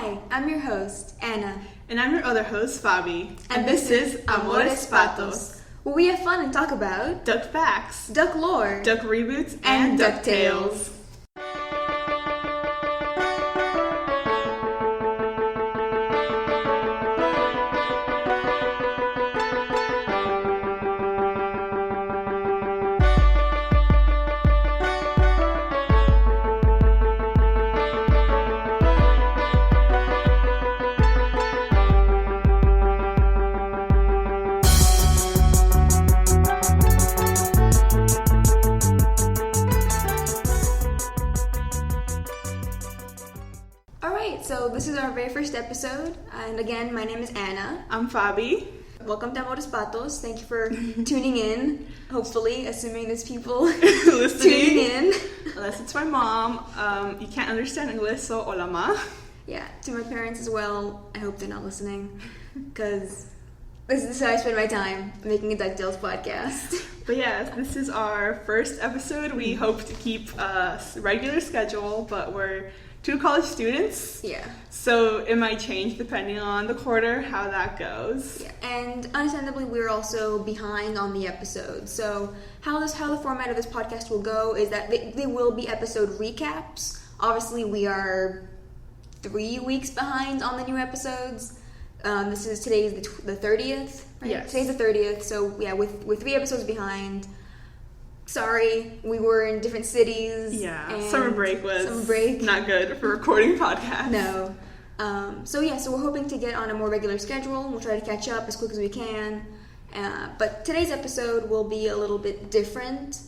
Hi, I'm your host, Anna. And I'm your other host, Fabi. And this is Amores Patos, where we have fun and talk about duck facts, duck lore, duck reboots, and Ducktales. So this is our very first episode, and again, my name is Anna. I'm Fabi. Welcome to Amores Patos. Thank you for tuning in, hopefully, assuming there's people listening. Tuning in. Unless it's my mom. You can't understand English, so hola ma. Yeah, to my parents as well. I hope they're not listening, because this is how I spend my time, making a Ducktales podcast. But yes, this is our first episode. We hope to keep a regular schedule, but we're two college students. Yeah. So it might change depending on the quarter, how that goes. Yeah. And understandably, we're also behind on the episodes. So how the format of this podcast will go is that they will be episode recaps. Obviously, we are 3 weeks behind on the new episodes. Today's the 30th, right? Yes. Today's the 30th. So yeah, with 3 episodes behind. Sorry, we were in different cities. Yeah, summer break was not good for recording podcasts. No. So we're hoping to get on a more regular schedule. We'll try to catch up as quick as we can. But today's episode will be a little bit different.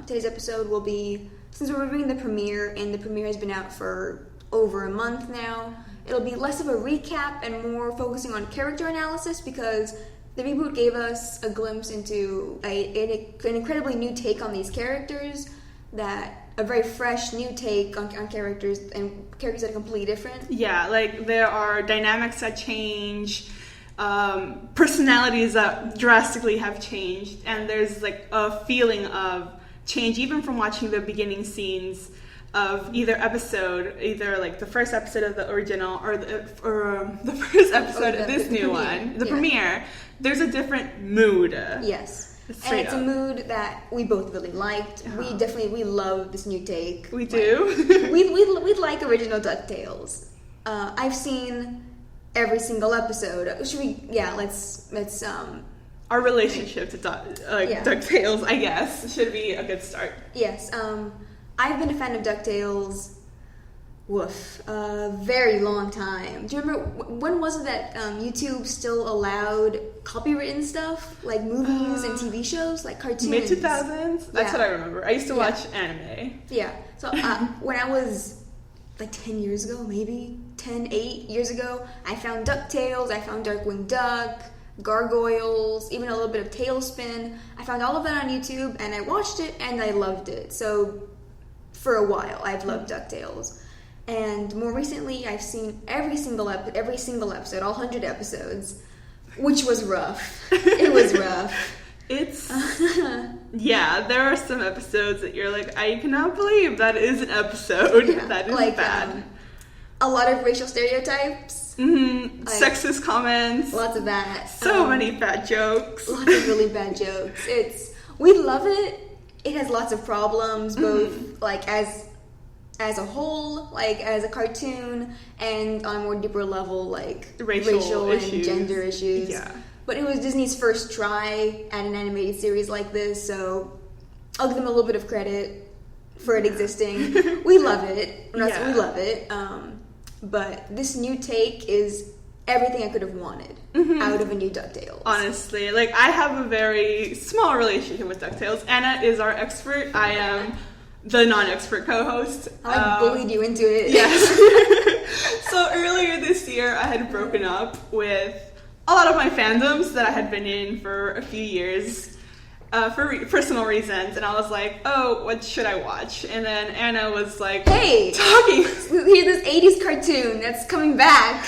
Today's episode will be, since we're reviewing the premiere, and the premiere has been out for over a month now, it'll be less of a recap and more focusing on character analysis, because the reboot gave us a glimpse into an incredibly new take on these characters, a very fresh new take on characters, and characters that are completely different. Yeah, like there are dynamics that change, personalities that drastically have changed, and there's like a feeling of change even from watching the beginning scenes of either like the first episode of the original or the first episode of this new one, the premiere. There's a different mood. Yes. And it's a mood that we both really liked. Uh-huh. We love this new take. We do. we like original Ducktales. I've seen every single episode. Let's our relationship to Ducktales, I guess, should be a good start. Yes. I've been a fan of Ducktales a very long time. Do you remember, when was it that YouTube still allowed copywritten stuff? Like movies and TV shows, like cartoons? Mid-2000s? That's what I remember. I used to watch anime. Yeah. So when I was like 10 years ago, maybe 8 years ago, I found Ducktales, I found Darkwing Duck, Gargoyles, even a little bit of Tailspin. I found all of that on YouTube, and I watched it, and I loved it. So for a while, I've loved Ducktales. And more recently, I've seen every single episode, all 100 episodes, which was rough. It was rough. It's... yeah, there are some episodes that you're like, I cannot believe that is an episode. Yeah, that is bad. A lot of racial stereotypes. Mm-hmm. Sexist comments. Lots of that. So many bad jokes. Lots of really bad jokes. We love it. It has lots of problems, both like as a whole, like as a cartoon, and on a more deeper level, like racial and gender issues. Yeah. But it was Disney's first try at an animated series like this, so I'll give them a little bit of credit for it existing. We love it. We love it. But this new take is everything I could have wanted out of a new Ducktales. Honestly, like I have a very small relationship with Ducktales. Anna is our expert. I am the non-expert co-host. I bullied you into it. Yes. So earlier this year, I had broken up with a lot of my fandoms that I had been in for a few years for personal reasons, and I was like, oh, what should I watch? And then Anna was like, hey, talking. Here's this 80s cartoon that's coming back.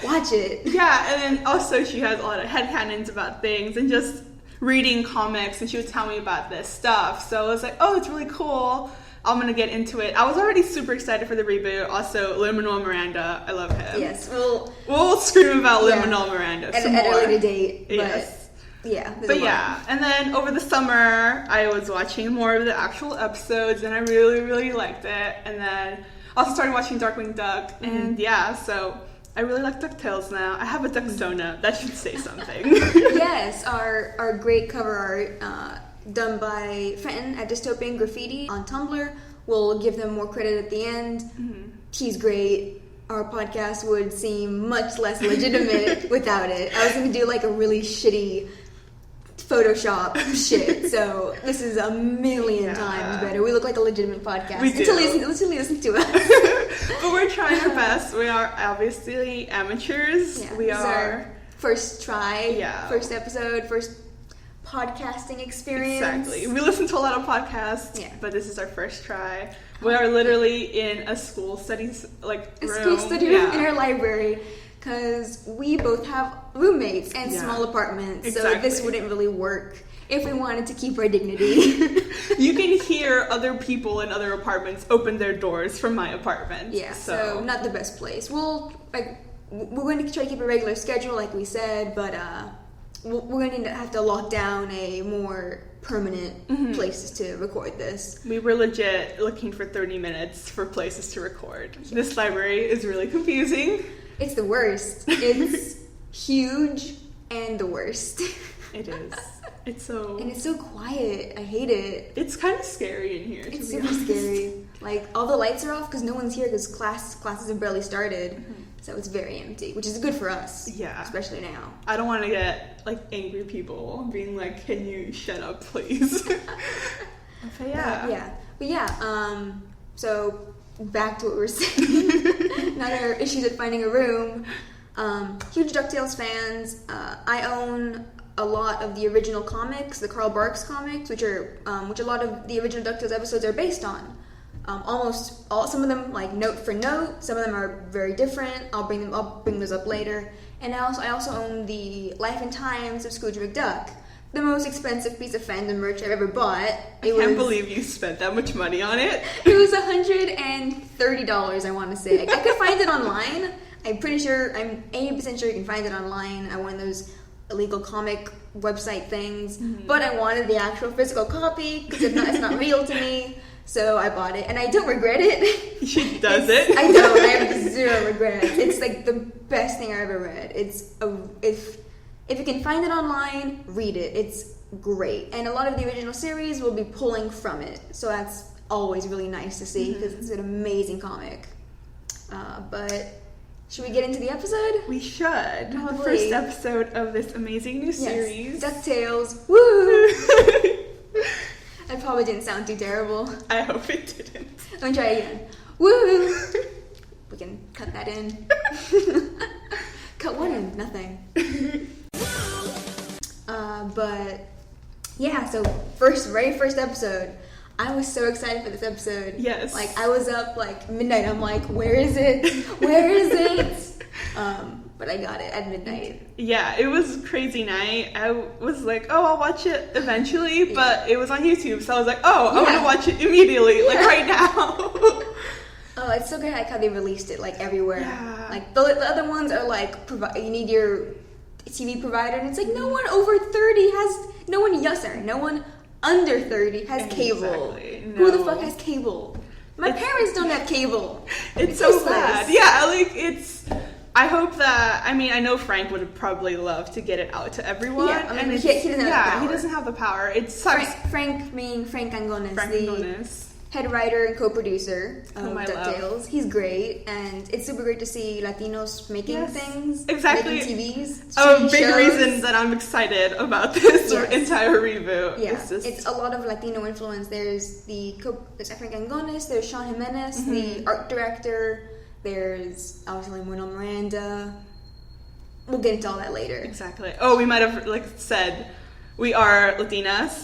Watch it. Yeah, and then also she has a lot of headcanons about things, and just reading comics, and she would tell me about this stuff. So I was like, oh, it's really cool. I'm going to get into it. I was already super excited for the reboot. Also, Lin-Manuel Miranda, I love him. Yes, we'll scream about Lin-Manuel Miranda some more. At a later date. Yes. But and then over the summer, I was watching more of the actual episodes, and I really, really liked it. And then also started watching Darkwing Duck, and so I really like Ducktales now. I have a Ducksona. That should say something. Yes, our great cover art done by Fenton at Dystopian Graffiti on Tumblr. We'll give them more credit at the end. He's great. Our podcast would seem much less legitimate without it. I was going to do like a really shitty Photoshop shit, so this is a million times better. We look like a legitimate podcast until you listen to us. But we're trying our best. We are obviously amateurs. We are our first try, first episode, first podcasting experience. Exactly. We listen to a lot of podcasts, but this is our first try. We are literally in a school studies room. School study room in our library. Because we both have roommates and small apartments, so this wouldn't really work if we wanted to keep our dignity. You can hear other people in other apartments open their doors from my apartment. Yeah, so not the best place. We're going to try to keep a regular schedule, like we said, but we're going to have to lock down a more permanent places to record this. We were legit looking for 30 minutes for places to record. This library is really confusing. It's the worst. It's huge and the worst. It is. It's so quiet. I hate it. It's kind of scary in here. It's super scary. Like all the lights are off because no one's here because classes have barely started. So it's very empty, which is good for us. Yeah. Especially now. I don't want to get like angry people being like, "Can you shut up, please?" So back to what we were saying. Not our issues at finding a room. Huge DuckTales fans. I own a lot of the original comics, the Carl Barks comics, which a lot of the original DuckTales episodes are based on. Almost all, some of them like note for note. Some of them are very different. I'll bring those up later. And I also own the Life and Times of Scrooge McDuck, the most expensive piece of fandom merch I've ever bought. I can't believe you spent that much money on it. It was $130, I want to say. I could find it online. I'm 80% sure you can find it online at one of those illegal comic website things. But I wanted the actual physical copy because it's not real to me. So I bought it, and I don't regret it. She does it. I don't. I have zero regrets. It's like the best thing I've ever read. If you can find it online, read it. It's great. And a lot of the original series will be pulling from it. So that's always really nice to see because it's an amazing comic. But should we get into the episode? We should. Probably. The first episode of this amazing new series. DuckTales. Woo! That probably didn't sound too terrible. I hope it didn't. Let me try again. Woo! We can cut that in. Cut one in. Nothing. But yeah, so very first episode. I was so excited for this episode. Yes. Like I was up like midnight. I'm like, where is it? Where is it? But I got it at midnight. Yeah, it was a crazy night. I was like, oh, I'll watch it eventually, but it was on YouTube, so I was like, oh, I want to watch it immediately, like right now. Oh, it's so good like how they released it like everywhere. Yeah. Like the other ones are like you need your TV provider, and it's like no one over 30 has no one under 30 has cable. Exactly. No. Who the fuck has cable? My parents don't have cable. It's so sad. Yeah, like I hope that, I know Frank would probably love to get it out to everyone. Yeah, he doesn't have the power. He doesn't have the power. It sucks. Frank Angones, the head writer and co-producer of DuckTales. He's great, and it's super great to see Latinos making things. Exactly. Making TVs. A big reason that I'm excited about this entire reboot. Yeah, it's a lot of Latino influence. There's Frank Angones, there's Sean Jimenez, the art director. There's obviously Lin-Manuel Miranda. We'll get into all that later. Exactly. Oh, we might have said we are Latinas.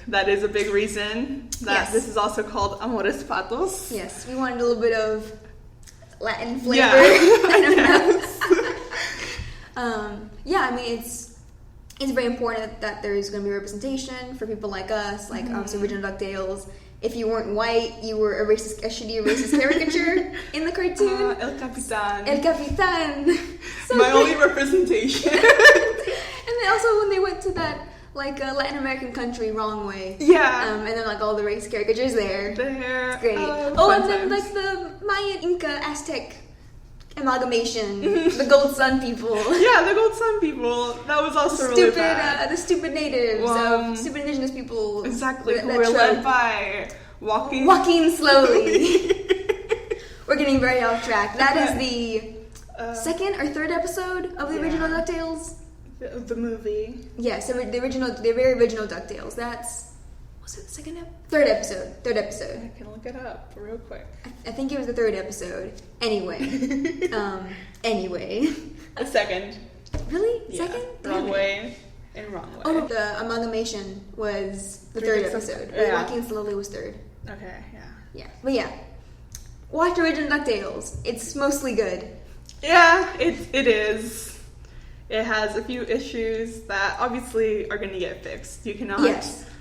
That is a big reason that this is also called Amores Patos. Yes, we wanted a little bit of Latin flavor. Yeah. It's very important that there's going to be representation for people like us, like obviously original DuckTales. if you weren't white, you were a shitty racist caricature in the cartoon. El Capitan. El Capitan. So my only representation. And then also when they went to that Latin American country, Wrong Way. Yeah. And then all the race caricatures there. It's great. And then the Mayan, Inca, Aztec amalgamation. The Gold Sun people. Yeah, the Gold Sun people. That was also really bad. The stupid natives, stupid indigenous people. Exactly, who were led by walking slowly. We're getting very off track. That is the second or third episode of the original DuckTales. The movie. Yes, the very original DuckTales. Was it the second episode? Third episode. I can look it up real quick. I think it was the third episode. Anyway. The second. Really? Yeah. Second? Wrong Way and Wrong Way. Oh, the amalgamation was the third episode. Yeah. Walking Slowly was third. Okay, yeah. Yeah. But yeah. Watch original DuckTales. It's mostly good. Yeah, it is. It has a few issues that obviously are going to get fixed. You cannot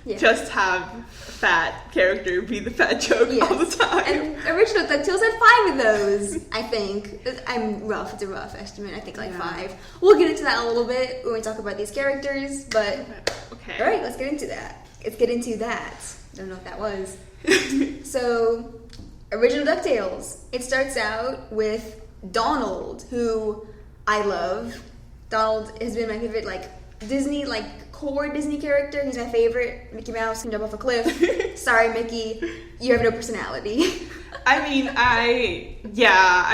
just have a fat character be the fat joke all the time. And original DuckTales had 5 of those, I think. It's a rough estimate. I think 5. We'll get into that a little bit when we talk about these characters, but... Okay. Alright, let's get into that. I don't know what that was. So, original DuckTales. It starts out with Donald, who I love. Donald has been my favorite, Disney, core Disney character. He's my favorite. Mickey Mouse can jump off a cliff. Sorry, Mickey, you have no personality. I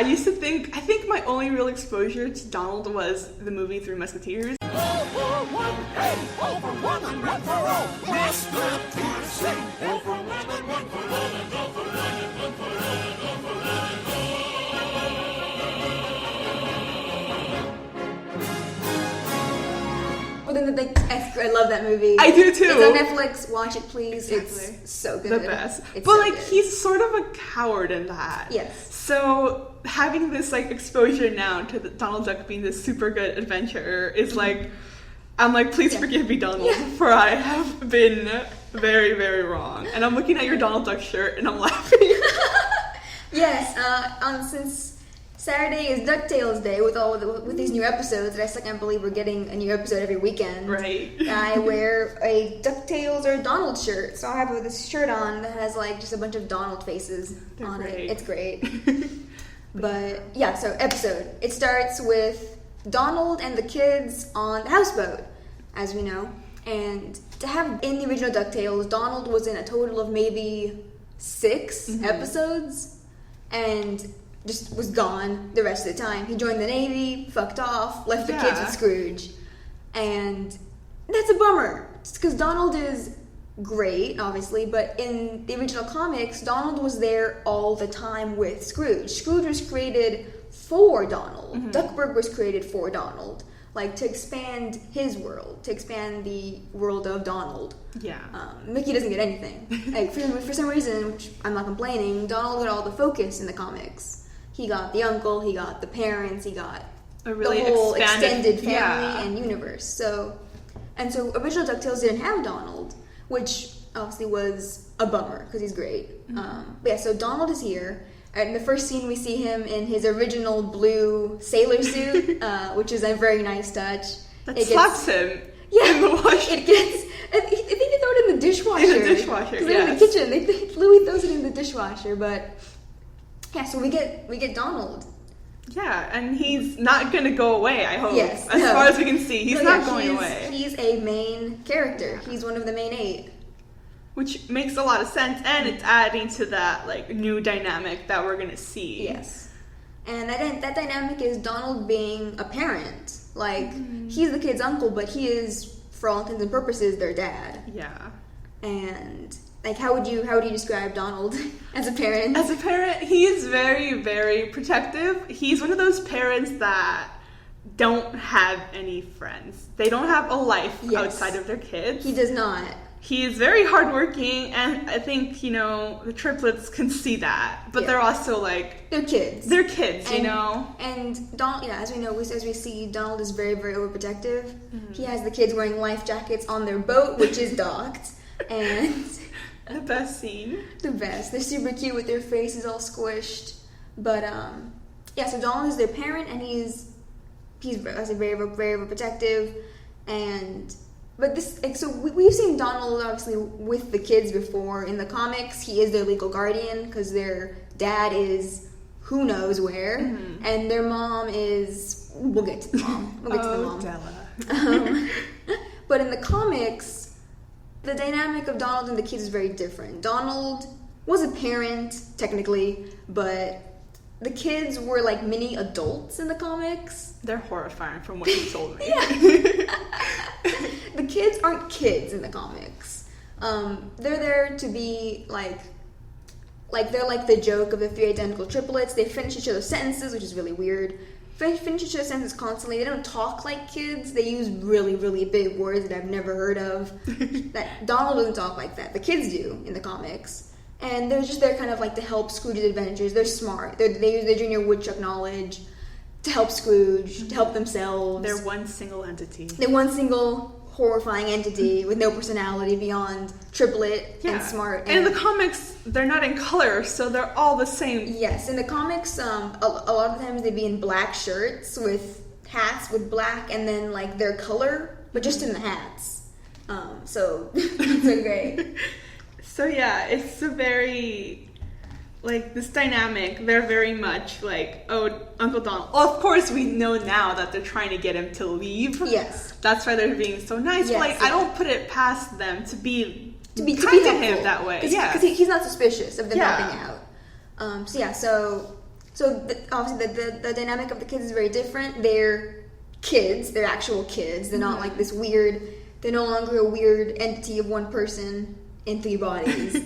used to think, I think my only real exposure to Donald was the movie Three Musketeers. All for one, hey, all for one and one for all. Musketeers sing, all for one and one for all, and all for one and one for all, and all for one and all. I love that movie. I do too. It's on Netflix. Watch it, please. Exactly. It's so good. The best. It's but so good. he's sort of a coward in that. Yes. So having this exposure now to Donald Duck being this super good adventurer is I'm please forgive me, Donald, for I have been very, very wrong. And I'm looking at your Donald Duck shirt and I'm laughing. Yes. Since Saturday is DuckTales Day with these new episodes, and I still can't believe we're getting a new episode every weekend. Right. I wear a DuckTales or Donald shirt, so I have this shirt on that has just a bunch of Donald faces on it. It's great. But yeah, so episode. It starts with Donald and the kids on the houseboat, as we know. And to have in the original DuckTales, Donald was in a total of maybe 6 episodes, and just was gone the rest of the time. He joined the Navy, fucked off, left the kids with Scrooge. And that's a bummer. Because Donald is great, obviously, but in the original comics, Donald was there all the time with Scrooge. Scrooge was created for Donald. Duckburg was created for Donald. To expand his world, to expand the world of Donald. Yeah. Mickey doesn't get anything. For some reason, which I'm not complaining, Donald got all the focus in the comics. He got the uncle, he got the parents, he got a really the whole extended family yeah. and universe. So original DuckTales didn't have Donald, which obviously was a bummer because he's great. Mm-hmm. But yeah, so Donald is here. In the first scene, we see him in his original blue sailor suit, which is a very nice touch. That slaps him. Yeah, in the wash. It gets. I think they throw it in the dishwasher. In the dishwasher, because they're in the kitchen. Louis throws it in the dishwasher, but yeah. So we get Donald. Yeah, and he's not going to go away. I hope. Yes, as far as we can see, he's not going away. He's a main character. He's one of the main 8. Which makes a lot of sense, and it's adding to that new dynamic that we're gonna see. Yes, and that dynamic is Donald being a parent. He's the kid's uncle, but he is, for all intents and purposes, their dad. Yeah. And how would you describe Donald as a parent? As a parent, he is very, very protective. He's one of those parents that don't have any friends. They don't have a life outside of their kids. He does not. He is very hardworking, and I think, the triplets can see that. But they're also they're kids. They're kids, And Donald, as we know, as we see, Donald is very, very overprotective. Mm-hmm. He has the kids wearing life jackets on their boat, which is docked. And The best scene. The best. They're super cute with their faces all squished. But, yeah, so Donald is their parent, and he's I say, very, very protective. But this, like, so we've seen Donald, obviously, with the kids before. In the comics, he is their legal guardian, because their dad is who knows where, and their mom is... We'll get to the mom. Della. But in the comics, the dynamic of Donald and the kids is very different. Donald was a parent, technically, but the kids were like mini adults in the comics. They're horrifying from what you told me. The kids aren't kids in the comics. They're there to be like they're like the joke of the three identical triplets. They finish each other's sentences, which is really weird. Finish each other's sentences constantly. They don't talk like kids. They use really, really big words that I've never heard of. That Donald doesn't talk like that. The kids do in the comics. And they're just there kind of like to help Scrooge's adventures. They're smart. They use their junior woodchuck knowledge to help Scrooge, to help themselves. They're one single entity. They're one single horrifying entity with no personality beyond triplet and smart. And in the comics, they're not in color, so they're all the same. Yes, in the comics, a lot of times they'd be in black shirts with hats with black and then like their color, but just in the hats. So so great. So yeah, it's a very, like, this dynamic, they're very much like, oh, Uncle Donald. Well, of course, we know now that they're trying to get him to leave. Yes. That's why they're being so nice. Yes, but, like, yes. I don't put it past them to be kind to helpful. him that way. Because he's not suspicious of them helping out. So obviously the dynamic of the kids is very different. They're kids. They're actual kids. They're not like this weird, they're no longer a weird entity of one person in three bodies.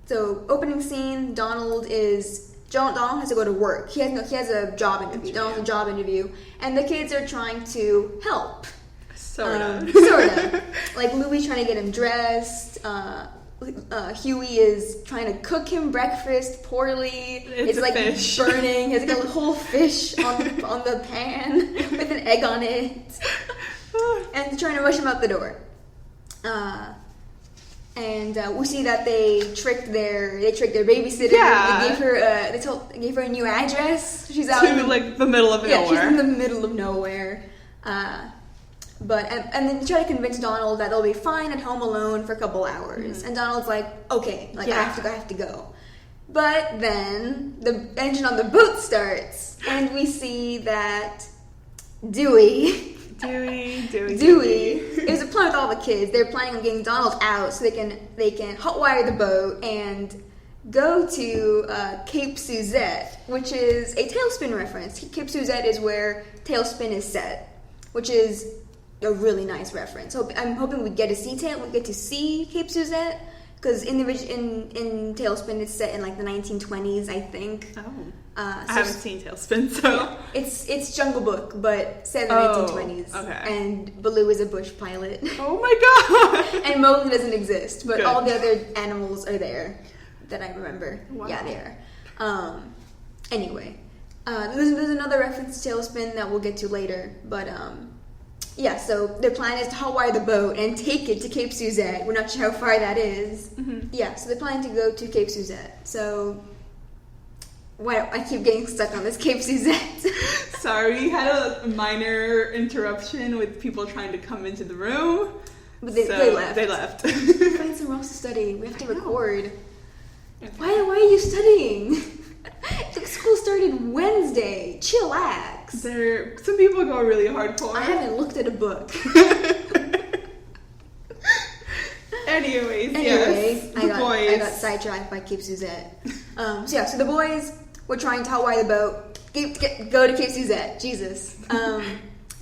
So opening scene, Donald has to go to work. He has a job interview. Donald has a job interview, and the kids are trying to help. Sort of. Like Louie's trying to get him dressed. Huey is trying to cook him breakfast poorly. It's like fish. Burning. He has like a whole fish on the pan with an egg on it, and trying to rush him out the door. And we see that they tricked their babysitter. Yeah. They gave her a new address. She's out to like the middle of nowhere. Yeah, she's in the middle of nowhere. But then they try to convince Donald that they'll be fine at home alone for a couple hours. And Donald's like, okay, I have to go. But then the engine on the boat starts, and we see that Dewey. It was a plan with all the kids. They're planning on getting Donald out so they can hotwire the boat and go to Cape Suzette, which is a Tailspin reference. Cape Suzette is where Tailspin is set, which is a really nice reference. I'm hoping we get to see Cape Suzette, because in Tailspin it's set in like the 1920s, I think. Oh. I haven't seen Tailspin, so it's Jungle Book, but set in the 1920s. Okay. And Baloo is a bush pilot. Oh my god! And Mowgli doesn't exist, but Good. all the other animals are there that I remember. Wow. Yeah, they are. Anyway, there's another reference to Tailspin that we'll get to later, but so their plan is to hotwire the boat and take it to Cape Suzette. We're not sure how far that is. Mm-hmm. Yeah, so they're planning to go to Cape Suzette. So I keep getting stuck on this Cape Suzette. Sorry, we had a minor interruption with people trying to come into the room. But they left. They left. Find somewhere else to study. We have to record. Why are you studying? The school started Wednesday. Chillax. Some people go really hardcore. I haven't looked at a book. Anyway, I got sidetracked by Cape Suzette. So the boys were trying to hotwire the boat, go to Cape Suzette. Jesus.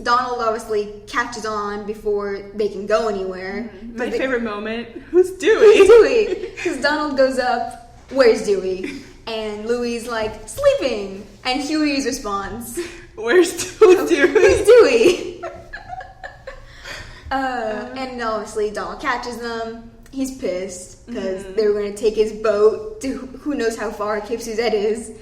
Donald obviously catches on before they can go anywhere. Mm-hmm. My favorite moment, who's Dewey? Who's Dewey? Because Donald goes up, where's Dewey? And Louie's like, sleeping. And Huey's response, who's Dewey? Who's Dewey? And obviously Donald catches them. He's pissed because they were going to take his boat to who knows how far Cape Suzette is,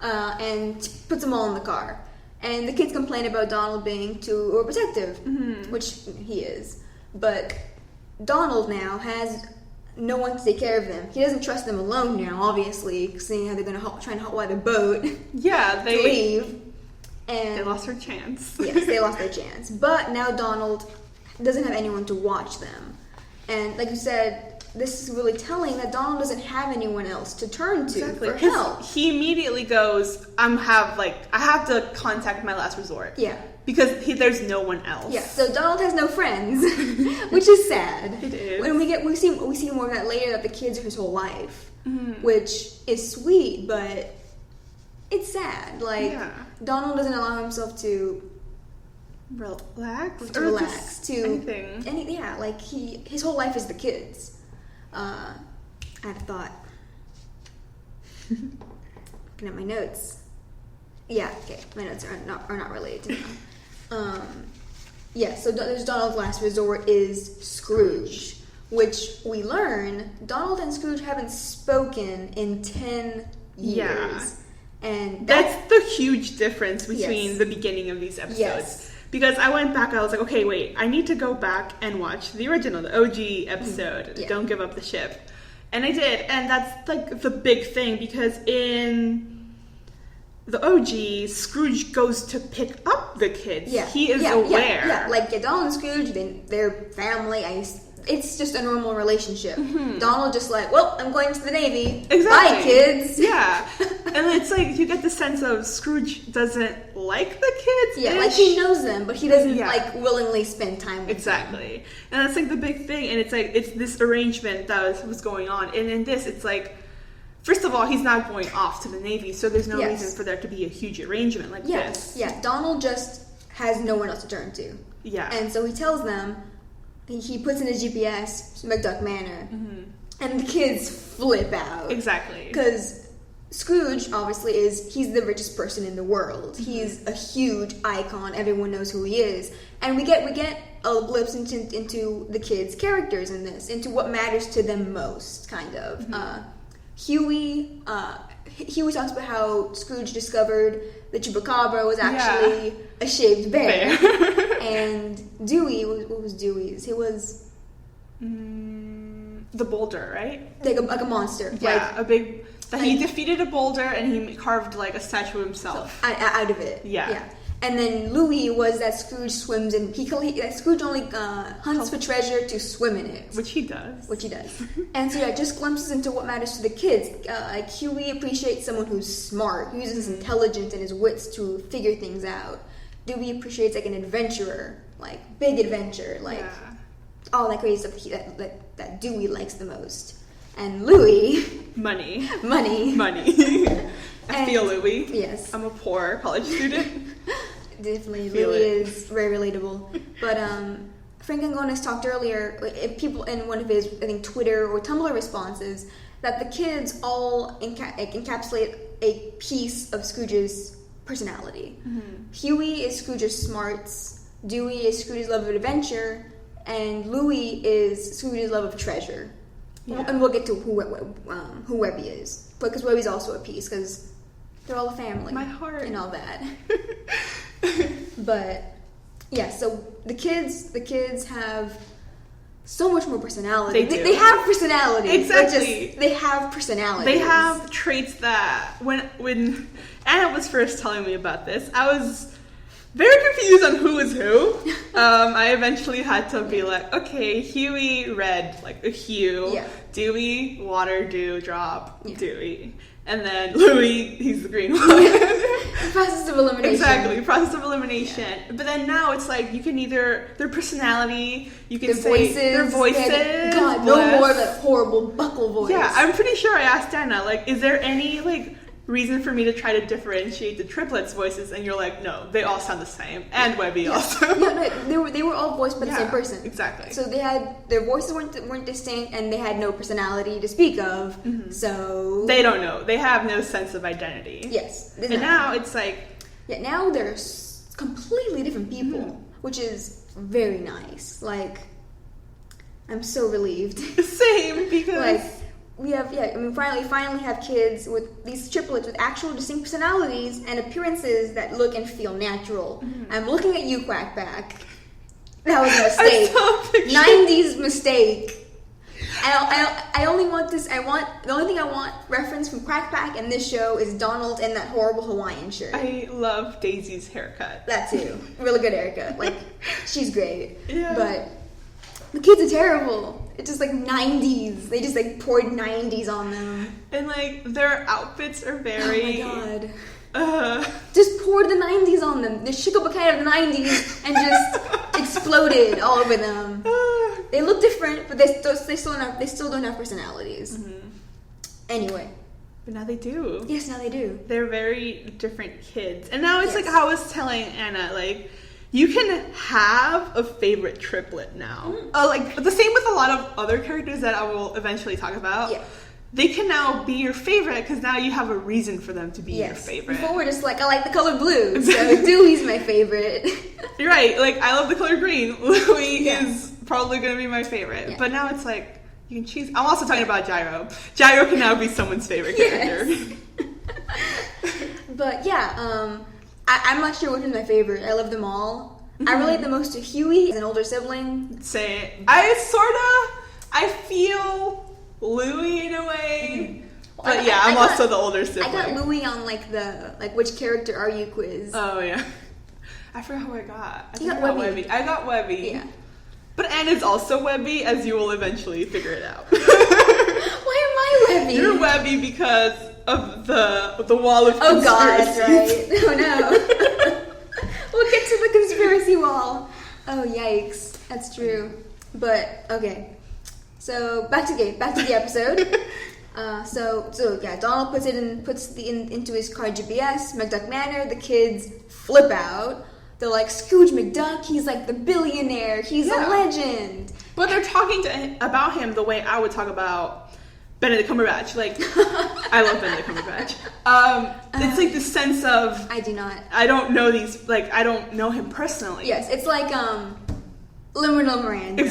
and puts them all in the car. And the kids complain about Donald being too overprotective, which he is. But Donald now has no one to take care of them. He doesn't trust them alone now, obviously, seeing how they're going to try and hotwire the boat Yeah, to leave. And they lost their chance. Yes, they lost their chance. But now Donald doesn't have anyone to watch them. And like you said, this is really telling that Donald doesn't have anyone else to turn to for help. He immediately goes, I have to contact my last resort. Yeah. Because there's no one else. Yeah, so Donald has no friends, which is sad. It is. When we see more of that later, that the kids are his whole life, which is sweet, but it's sad. Like, Donald doesn't allow himself to relax, anything. Like his whole life is the kids. I had a thought. Looking at my notes. Yeah, okay, my notes are not related to them. So there's Donald's last resort is Scrooge, which we learn Donald and Scrooge haven't spoken in 10 years. Yeah. And that's the huge difference between the beginning of these episodes. Yes. Because I went back, I was like, okay, wait, I need to go back and watch the original, the OG episode, Don't Give Up the Ship. And I did, and that's like the big thing, because in the OG, Scrooge goes to pick up the kids. Yeah. He is aware. Yeah. Like Donald and Scrooge, they're family. It's just a normal relationship. Donald just like, well, I'm going to the Navy. Exactly. Bye, kids. Yeah. And it's like, you get the sense of Scrooge doesn't like the kids. Yeah, like he knows them, but he doesn't like willingly spend time with them. And that's like the big thing. And it's like, it's this arrangement that was going on. And in this, it's like, first of all, he's not going off to the Navy, so there's no reason for there to be a huge arrangement like this. Yeah, Donald just has no one else to turn to. Yeah. And so he tells them, he puts in his GPS, McDuck Manor, and the kids flip out. Exactly. Because Scrooge, obviously, he's the richest person in the world. He's a huge icon. Everyone knows who he is. And we get a glimpse into the kids' characters in this, into what matters to them most, kind of. Huey talks about how Scrooge discovered the chupacabra was actually a shaved bear. And Dewey, what was Dewey's? He was the boulder, right? Like a monster. Yeah, a big. He defeated a boulder and he carved like a statue of himself out of it. Yeah. And then Louis was that Scrooge swims in. Scrooge only hunts for treasure to swim in it, which he does. And so just glimpses into what matters to the kids. Like Huey appreciates someone who's smart, who uses his intelligence and his wits to figure things out. Dewey appreciates like an adventurer, like big adventure, like all that crazy stuff that Dewey likes the most. And Louis, money. I feel Louis. Yes, I'm a poor college student. Definitely, Louis is very relatable. But Frank Angonis talked earlier, if people in one of his, I think, Twitter or Tumblr responses, that the kids all encapsulate a piece of Scrooge's personality. Huey is Scrooge's smarts, Dewey is Scrooge's love of adventure, and Louis is Scrooge's love of treasure. Yeah. And we'll get to who Webby is, because Webby's also a piece, because they're all a family. My heart and all that. But yeah, so the kids have so much more personality. They have personality. Exactly. They have personality. They have traits that when Anna was first telling me about this, I was very confused on who is who. I eventually had to be like, okay, Huey, red, like a hue. Yeah. Dewey, water, dew, drop, Dewey. And then Louis, he's the green one. Process of elimination. Exactly, process of elimination. Yeah. But then now it's like, you can either, their personality, you can say their voices. God, no more of that horrible buckle voice. Yeah, I'm pretty sure I asked Anna, like, is there any, like, reason for me to try to differentiate the triplets' voices? And you're like, no, they all sound the same. And Webby also. No, they were all voiced by the same person. Exactly. So their voices weren't distinct, and they had no personality to speak of. So they don't know. They have no sense of identity. Yes. And now it's like, now they're completely different people, which is very nice. Like, I'm so relieved. Same, because like, we have, finally have kids with these triplets with actual distinct personalities and appearances that look and feel natural. I'm looking at you, Quackback. That was a mistake. I saw a picture. 90s mistake. I only want this. The only thing I want reference from Quack Pack and this show is Donald in that horrible Hawaiian shirt. I love Daisy's haircut. That too. Really good haircut. Like, she's great. Yeah. But the kids are terrible. It's just like 90s. They just like poured 90s on them. And like their outfits are very. Oh my god. Just poured the 90s on them. They shook up a kind of the 90s and just exploded all over them. They look different, but they still don't have personalities. Mm-hmm. Anyway. But now they do. Yes, now they do. They're very different kids. And now it's like how I was telling Anna, like, you can have a favorite triplet now. Like, the same with a lot of other characters that I will eventually talk about. Yeah. They can now be your favorite because now you have a reason for them to be your favorite. Before we're just like, I like the color blue, so Dewey's my favorite. You're right. Like, I love the color green. Louie is probably going to be my favorite. Yeah. But now it's like, you can choose. I'm also talking about Gyro. Gyro can now be someone's favorite character. But yeah, I'm not sure which one's my favorite. I love them all. Mm-hmm. I relate the most to Huey as an older sibling. I feel Louie in a way. But I'm also the older sibling. I got Louie on which character are you quiz. Oh yeah. I forgot who I got. You got Webby. I got Webby. Yeah. But Anna's also Webby, as you will eventually figure it out. Why am I Webby? You're Webby because of the wall of conspiracy. Oh god, that's right. Oh no. We'll get to the conspiracy wall. Oh yikes. That's true. But okay. So back to the episode. Donald puts into his car GPS, McDuck Manor. The kids flip out. They're like, Scrooge McDuck, he's like the billionaire, he's a legend. But they're talking about him the way I would talk about Benedict Cumberbatch. Like, I love Benedict Cumberbatch. It's like the sense of... I do not. I don't know I don't know him personally. Yes, it's like, Lin-Manuel Miranda.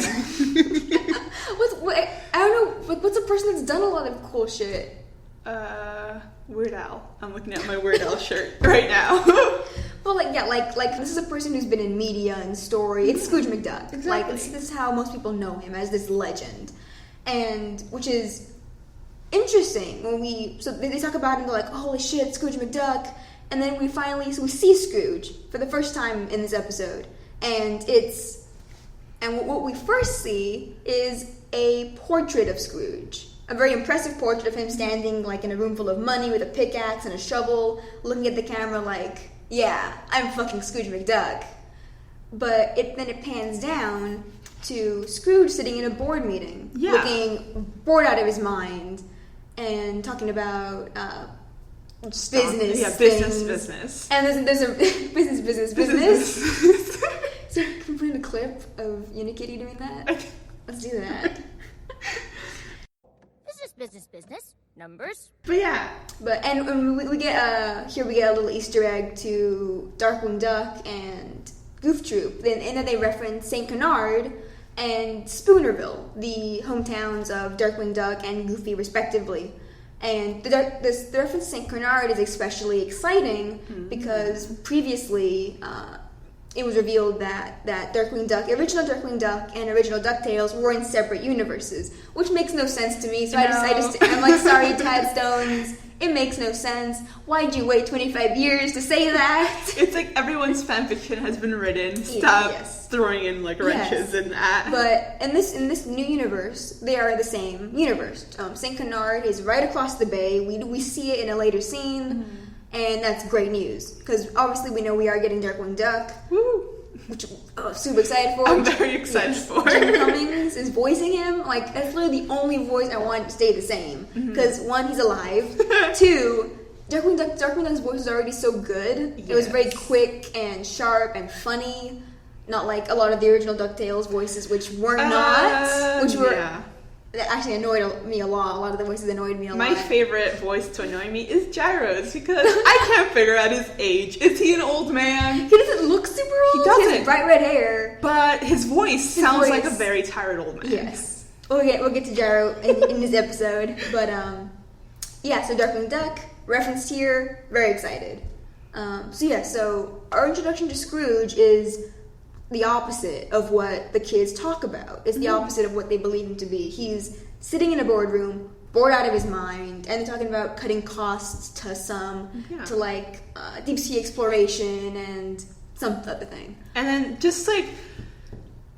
I don't know, what's a person that's done a lot of cool shit? Weird Al. I'm looking at my Weird Al shirt right now. Well, like this is a person who's been in media and story. It's Scrooge McDuck. Exactly. Like, this is how most people know him, as this legend. And, which is interesting when they talk about him, they're like, holy shit, Scrooge McDuck. And then we see Scrooge for the first time in this episode. And what we first see is a portrait of Scrooge. A very impressive portrait of him standing like in a room full of money with a pickaxe and a shovel, looking at the camera like, yeah, I'm fucking Scrooge McDuck. But then it pans down to Scrooge sitting in a board meeting, looking bored out of his mind, and talking about business. Yeah, business. And there's a business. So can we put in a clip of Unikitty doing that? Let's do that. Business. Numbers. But yeah. And we get a little Easter egg to Darkwing Duck and Goof Troop. And then they reference St. Canard and Spoonerville, the hometowns of Darkwing Duck and Goofy respectively. And the reference to St. Canard is especially exciting because previously it was revealed that original Darkwing Duck and original Ducktales were in separate universes, which makes no sense to me. So I'm like, sorry, Tad Stones, it makes no sense. Why'd you wait 25 years to say that? It's like everyone's fanfiction has been written. Stop throwing in like wrenches and that. But in this new universe, they are the same universe. St. Canard is right across the bay. We see it in a later scene. And that's great news, because obviously we know we are getting Darkwing Duck, which I'm super excited for. I'm very excited for. Jim Cummings is voicing him. Like, that's literally the only voice I want to stay the same. Because, one, he's alive. Two, Darkwing Duck's voice is already so good. Yes. It was very quick and sharp and funny. Not like a lot of the original DuckTales voices, which were not. Which were... Yeah. That actually annoyed me a lot. A lot of the voices annoyed me a lot. My favorite voice to annoy me is Gyro's, because I can't figure out his age. Is he an old man? He doesn't look super old. He doesn't. He has bright red hair. But his voice sounds like a very tired old man. Yes. We'll get to Gyro in this episode. But, so Darkwing Duck, referenced here, very excited. So our introduction to Scrooge is the opposite of what the kids talk about. It's the opposite of what they believe him to be. He's sitting in a boardroom, bored out of his mind, and they're talking about cutting costs to like deep sea exploration and some other thing. And then just like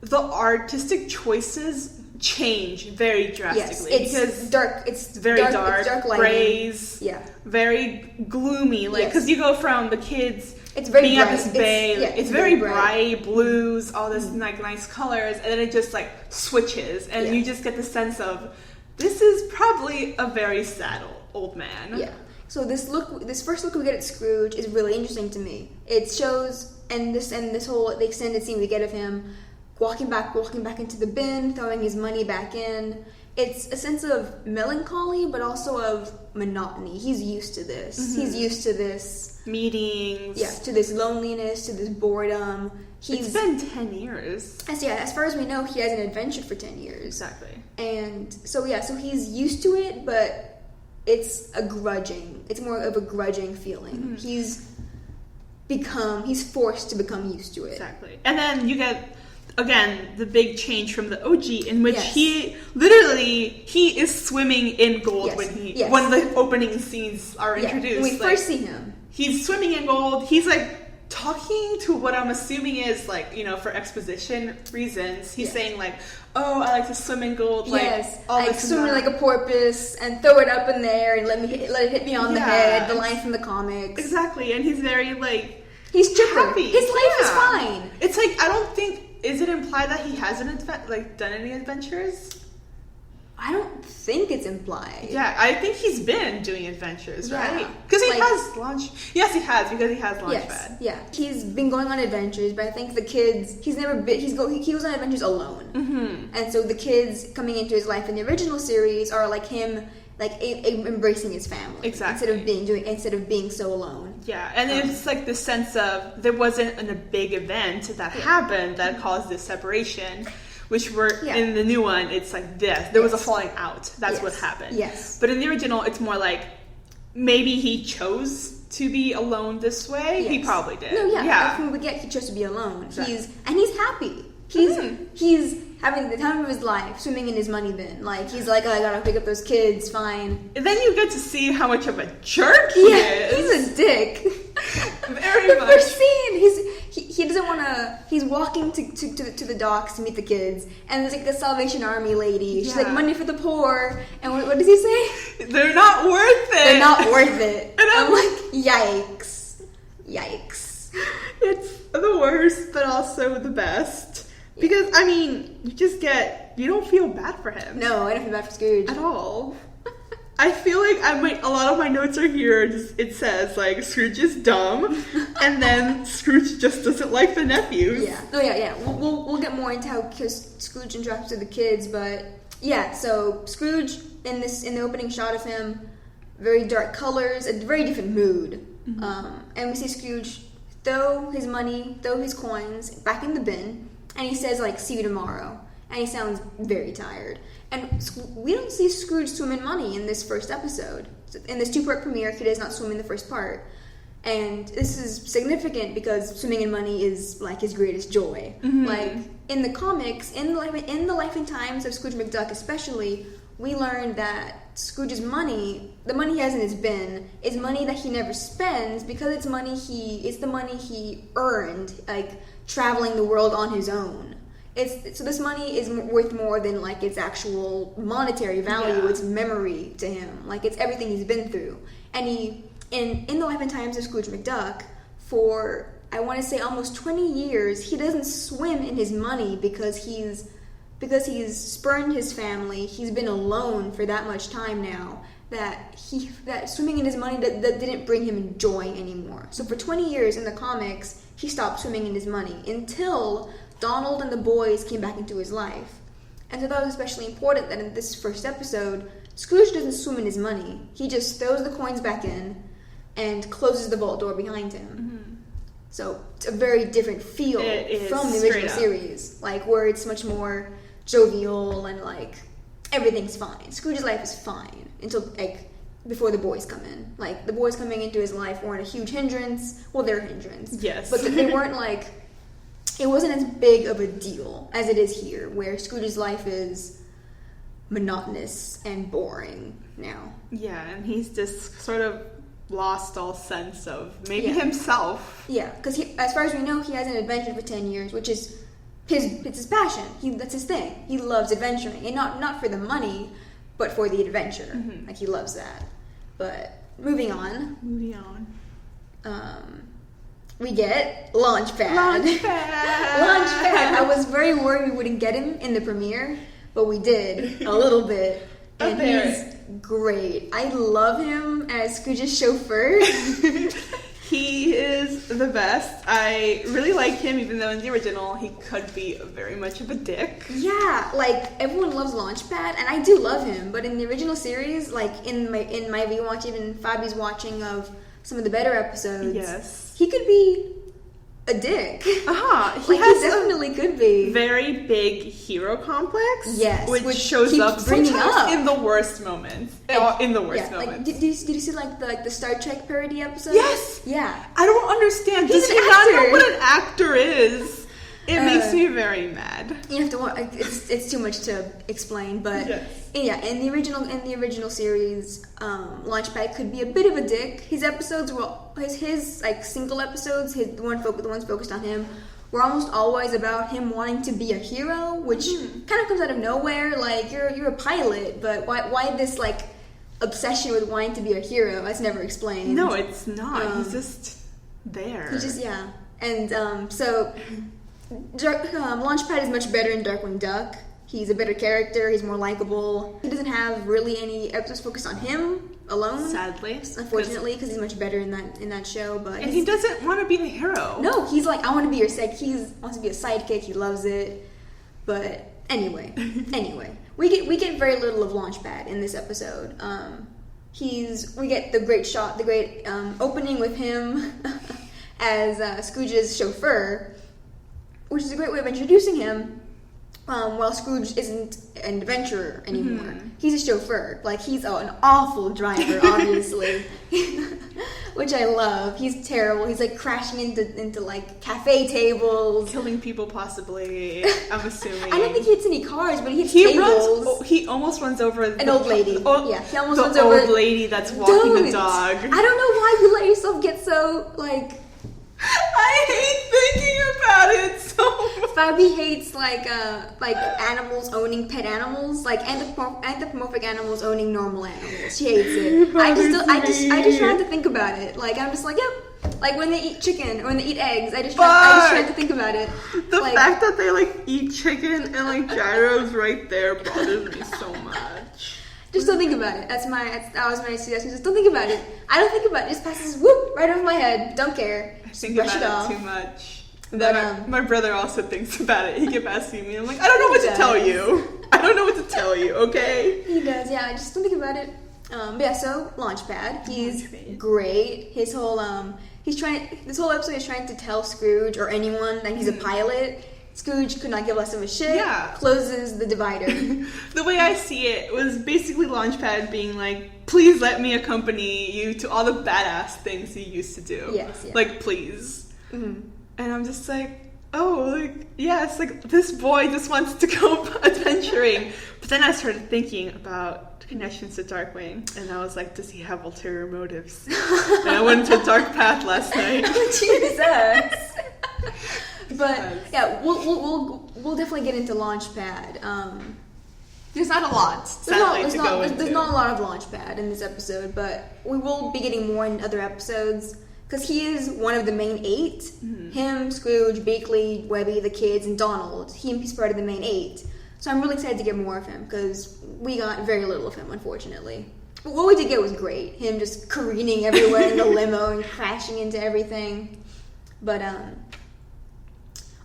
the artistic choices change very drastically. Yes, because dark. It's very dark. It's dark lighting. Grays. Yeah. Very gloomy. Like, because you go from the kids it's very being bright. at this bay. It's very bright, blues, all this Mm-hmm. like nice colors, and then it just like switches, and you just get the sense of this is probably a very sad old man. Yeah. So this first look we get at Scrooge is really interesting to me. It shows, and this whole the extended scene we get of him walking back into the bin, throwing his money back in. It's a sense of melancholy, but also of monotony. He's used to this. Mm-hmm. He's used to this meetings. Yeah, to this loneliness, to this boredom. It's been 10 years. As far as we know, he hasn't adventured for 10 years. Exactly. And so he's used to it, but it's more of a grudging feeling. Mm-hmm. He's forced to become used to it. Exactly. And then you get, again, the big change from the OG, in which he is swimming in gold when the opening scenes are introduced. When we first see him, he's swimming in gold. He's like talking to what I'm assuming is like, for exposition reasons. He's saying like, oh, I like to swim in gold. Like, like swimming like a porpoise and throw it up in there and let it hit me on the head. The line from the comics. Exactly, and he's very like he's chipper. Happy. His life is fine. It's like I don't think. Is it implied that he hasn't done any adventures? I don't think it's implied. Yeah, I think he's been doing adventures, right? Because he has launch. Yes, he has because he has Launchpad. Yeah, he's been going on adventures, but I think the kids. He was on adventures alone, and so the kids coming into his life in the original series are like him, like embracing his family, exactly. instead of being so alone. Yeah, and it's like the sense of there wasn't a big event that happened that caused this separation. Which in the new one, it's like this. There was a falling out. That's what happened. Yes. But in the original, it's more like maybe he chose to be alone this way. Yes. He probably did. No, yeah. From the get, he chose to be alone. Exactly. He's happy. He's having the time of his life, swimming in his money bin. Like he's like, oh, I gotta pick up those kids. Fine. And then you get to see how much of a jerk he is. He's a dick. Very the much. First scene, he doesn't want to. He's walking to the docks to meet the kids, and there's like the Salvation Army lady. She's like, money for the poor, and what does he say? They're not worth it. They're not worth it. And I'm like, yikes. It's the worst, but also the best. Because, I mean, you don't feel bad for him. No, I don't feel bad for Scrooge. At all. I feel like a lot of my notes are here. It says, like, Scrooge is dumb, and then Scrooge just doesn't like the nephews. Yeah. Oh, yeah. We'll get more into how Scrooge interacts with the kids, but, yeah, so Scrooge, in the opening shot of him, very dark colors, a very different mood. Mm-hmm. And we see Scrooge throw his coins back in the bin, and he says, like, see you tomorrow. And he sounds very tired. And we don't see Scrooge swim in money in this first episode. In this 2-part premiere, he does not swim in the first part. And this is significant because swimming in money is, like, his greatest joy. Mm-hmm. Like, in the comics, in the life and times of Scrooge McDuck especially, we learned that Scrooge's money, the money he has in his bin, is money that he never spends because it's the money he earned, like, traveling the world on his own. So this money is worth more than, like, its actual monetary value. It's memory to him. Like, it's everything he's been through. And in the life and times of Scrooge McDuck, for, I want to say, almost 20 years, he doesn't swim in his money because he's spurned his family. He's been alone for that much time now that swimming in his money that didn't bring him joy anymore. So for 20 years in the comics, he stopped swimming in his money until Donald and the boys came back into his life. And so that was especially important that in this first episode, Scrooge doesn't swim in his money. He just throws the coins back in and closes the vault door behind him. Mm-hmm. So it's a very different feel from the original series, like, where it's much more jovial and, like, everything's fine. Scrooge's life is fine until, like, before the boys come in. Like, the boys coming into his life weren't a huge hindrance. Well, they're a hindrance. Yes. But they weren't, like, it wasn't as big of a deal as it is here, where Scrooge's life is monotonous and boring now. Yeah, and he's just sort of lost all sense of maybe himself. Yeah, because as far as we know, he hasn't adventured for 10 years, which is his passion. That's his thing. He loves adventuring, and not for the money, but for the adventure. Mm-hmm. Like, he loves that. But moving on. We get Launchpad. Launchpad! I was very worried we wouldn't get him in the premiere, but we did a little bit. And he's great. I love him as Scrooge's chauffeur. He is the best. I really like him, even though in the original he could be very much of a dick. Yeah, like, everyone loves Launchpad, and I do love him, but in the original series, like, in my rewatch, even Fabi's watching of some of the better episodes, yes, he could be a dick. He definitely could be. Very big hero complex. Yes, which shows up sometimes in the worst moments. Like, in the worst like, moments. did you see the Star Trek parody episode? Yes. Yeah. I don't understand. Does he not know what an actor is? It makes me very mad. You have to watch. It's too much to explain, but in the original series, Launchpad could be a bit of a dick. His episodes were his like single episodes. The ones focused on him were almost always about him wanting to be a hero, which kind of comes out of nowhere. Like, you're a pilot, but why this like obsession with wanting to be a hero? That's never explained. No, it's not. He's just there. And so. Launchpad is much better in Darkwing Duck. He's a better character. He's more likable. He doesn't have really any episodes focused on him alone. Sadly, unfortunately, because he's much better in that show. But he doesn't want to be the hero. No, he's like, I want to be your sidekick. He wants to be a sidekick. He loves it. But anyway, we get very little of Launchpad in this episode. We get the great opening with him as Scrooge's chauffeur, which is a great way of introducing him, while Scrooge isn't an adventurer anymore. Mm-hmm. He's a chauffeur. Like, he's an awful driver, obviously, which I love. He's terrible. He's, like, crashing into like, cafe tables. Killing people, possibly, I'm assuming. I don't think he hits any cars, but he hits tables. He almost runs over an old lady. He almost runs over... The old lady that's walking the dog. I don't know why you let yourself get so, like... I hate thinking about it so much. Fabi hates like animals owning pet animals, like anthropomorphic animals owning normal animals. She hates it. I just try to think about it. Like, I'm just like, yep. Like, when they eat chicken or when they eat eggs, I just try to think about it. The fact that they like eat chicken and like gyros right there bothers me so much. Just don't think about it. That was my suggestion. Just don't think about it. I don't think about it. It just passes right over my head. Don't care. I think about it too much. But my brother also thinks about it. He kept asking me. I'm like, I don't know what to tell you. I don't know what to tell you. Okay. He does. Yeah. Just don't think about it. So Launchpad. He's great. His whole this whole episode is trying to tell Scrooge or anyone that he's a pilot. Scrooge could not give less of a shit. Yeah. Closes the divider. The way I see it was basically Launchpad being like, please let me accompany you to all the badass things you used to do. Yes. Yeah. Like, please. Mm-hmm. And I'm just like, oh, like, yes, like, this boy just wants to go adventuring. But then I started thinking about connections to Darkwing, and I was like, does he have ulterior motives? And I went into a dark path last night. Jesus. But yeah, we'll definitely get into Launchpad. There's not a lot. There's not a lot of Launchpad in this episode, but we will be getting more in other episodes because he is one of the main 8. Mm-hmm. Him, Scrooge, Beakley, Webby, the kids, and Donald. He's part of the main 8. So I'm really excited to get more of him because we got very little of him, unfortunately. But what we did get was great. Him just careening everywhere in the limo and crashing into everything. But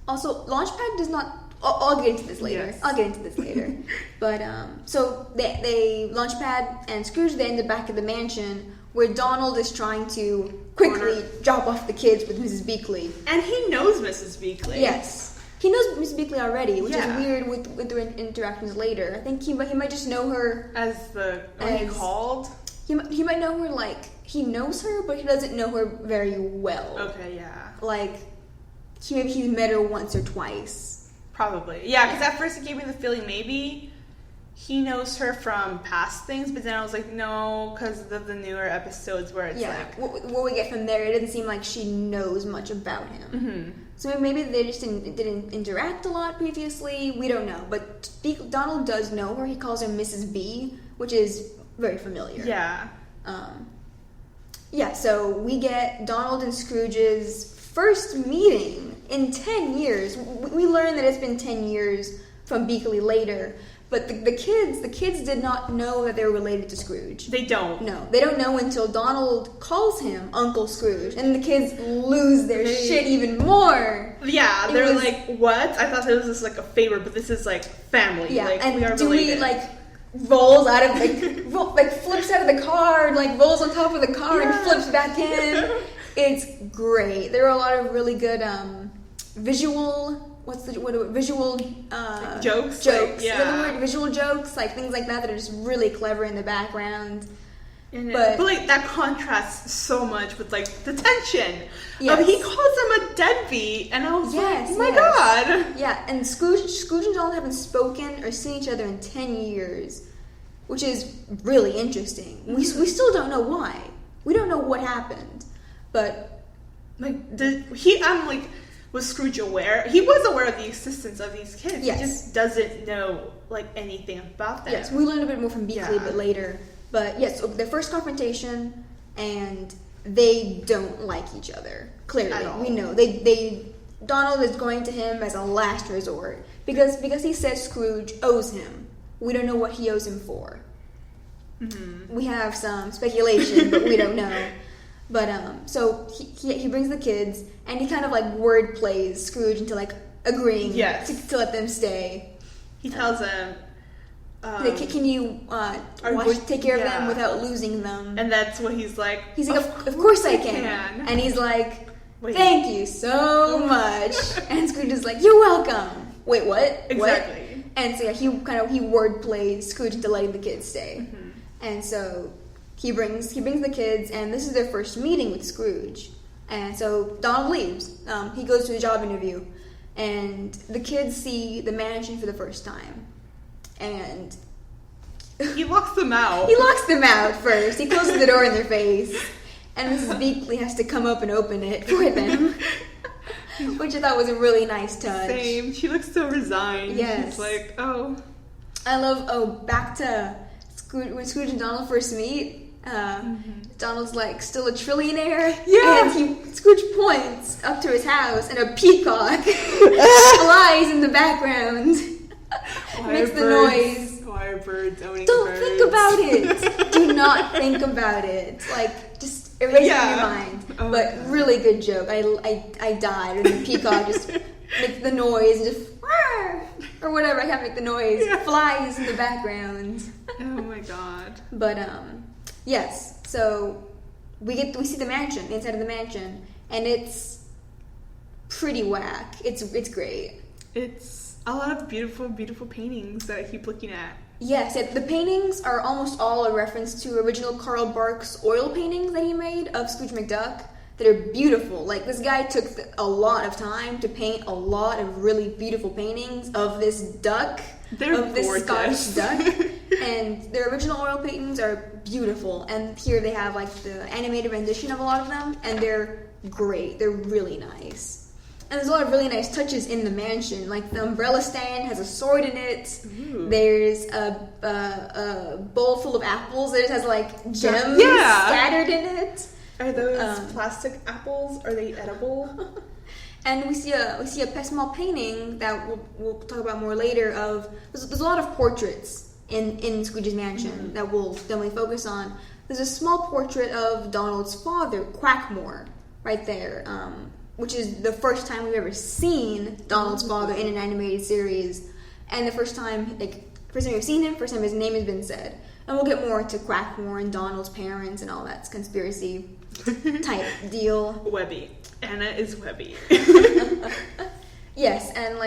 also, Launchpad does not... I'll get into this later. Yes. But, so they Launchpad and Scrooge, they end up back at the mansion where Donald is trying to quickly drop off the kids with Mrs. Beakley. And he knows Mrs. Beakley. Yes. He knows Mrs. Beakley already, which is weird with their interactions later. I think he might just know her... called? He might know her, like, he knows her, but he doesn't know her very well. Okay, yeah. Like... he's met her once or twice. Probably. Yeah, because at first it gave me the feeling maybe he knows her from past things, but then I was like, no, because of the newer episodes where it's like... what we get from there, it doesn't seem like she knows much about him. Mm-hmm. So maybe they just didn't interact a lot previously. We don't know. But Donald does know her. He calls her Mrs. B, which is very familiar. Yeah. So we get Donald and Scrooge's first meeting in 10 years. We learn that it's been 10 years from Beakley later. But the kids did not know that they were related to Scrooge. They don't. No, they don't know until Donald calls him Uncle Scrooge, and the kids lose their shit even more. Yeah, they're like, what? I thought this was like a favor, but this is like family. Yeah, like, and we are Dewey related. rolls out of flips out of the car, rolls on top of the car and flips back in. It's great. There are a lot of really good visual. Visual jokes? Jokes. Like, The word visual jokes, things like that are just really clever in the background. But that contrasts so much with the tension. Yes. He calls him a deadbeat, and I was like, oh my god. Yeah, and Scrooge and Donald haven't spoken or seen each other in 10 years, which is really interesting. We still don't know why. We don't know what happened, but was Scrooge aware? He was aware of the existence of these kids. Yes. He just doesn't know anything about them. Yes, we learned a bit more from Beakley a bit later. But yes, so their first confrontation, and they don't like each other. Clearly, at all. We know Donald is going to him as a last resort because he says Scrooge owes him. We don't know what he owes him for. Mm-hmm. We have some speculation, but we don't know. But so he brings the kids, and he kind of word plays Scrooge into agreeing to let them stay. He tells them, "Can you take care of them without losing them?" And that's what he's like. He's like, "Of course I can." And he's like, "Thank you so much." And Scrooge is like, "You're welcome." Wait, what? Exactly. What? And so he word plays Scrooge into letting the kids stay, and so. He brings the kids, and this is their first meeting with Scrooge. And so Donald leaves. He goes to a job interview, and the kids see the mansion for the first time. And he locks them out. He locks them out first. He closes the door in their face, and Mrs. Beakley has to come up and open it for them, which I thought was a really nice touch. Same. She looks so resigned. Yes. She's like, oh. I love. Back to Scrooge, when Scrooge and Donald first meet. Donald's still a trillionaire, and Scrooge points up to his house, and a peacock flies in the background. Makes the noise. Why are birds owning Don't birds? think about it. Do not think about it. Just erase it from your mind. Oh, but God. Really good joke. I died, and the peacock just makes the noise and just or whatever. I can't make the noise. Flies in the background. Oh my god. But yes, so we see the mansion, the inside of the mansion, and it's pretty whack. It's great. It's a lot of beautiful, beautiful paintings that I keep looking at. Yes, the paintings are almost all a reference to original Carl Barks oil paintings that he made of Scrooge McDuck that are beautiful. This guy took a lot of time to paint a lot of really beautiful paintings of this duck. They're of this gorgeous. Scottish duck. And their original oil paintings are beautiful. And here they have the animated rendition of a lot of them, and they're great. They're really nice. And there's a lot of really nice touches in the mansion. The umbrella stand has a sword in it. Ooh. There's a bowl full of apples that has gems scattered in it. Are those plastic apples? Are they edible? And we see a small painting that we'll talk about more later. There's a lot of portraits in Scrooge's mansion that we'll definitely focus on. There's a small portrait of Donald's father, Quackmore, right there, which is the first time we've ever seen Donald's father in an animated series, and the first time we've seen him, first time his name has been said. And we'll get more into Quackmore and Donald's parents and all that conspiracy type deal. Webby. Anna is Webby. Yes, and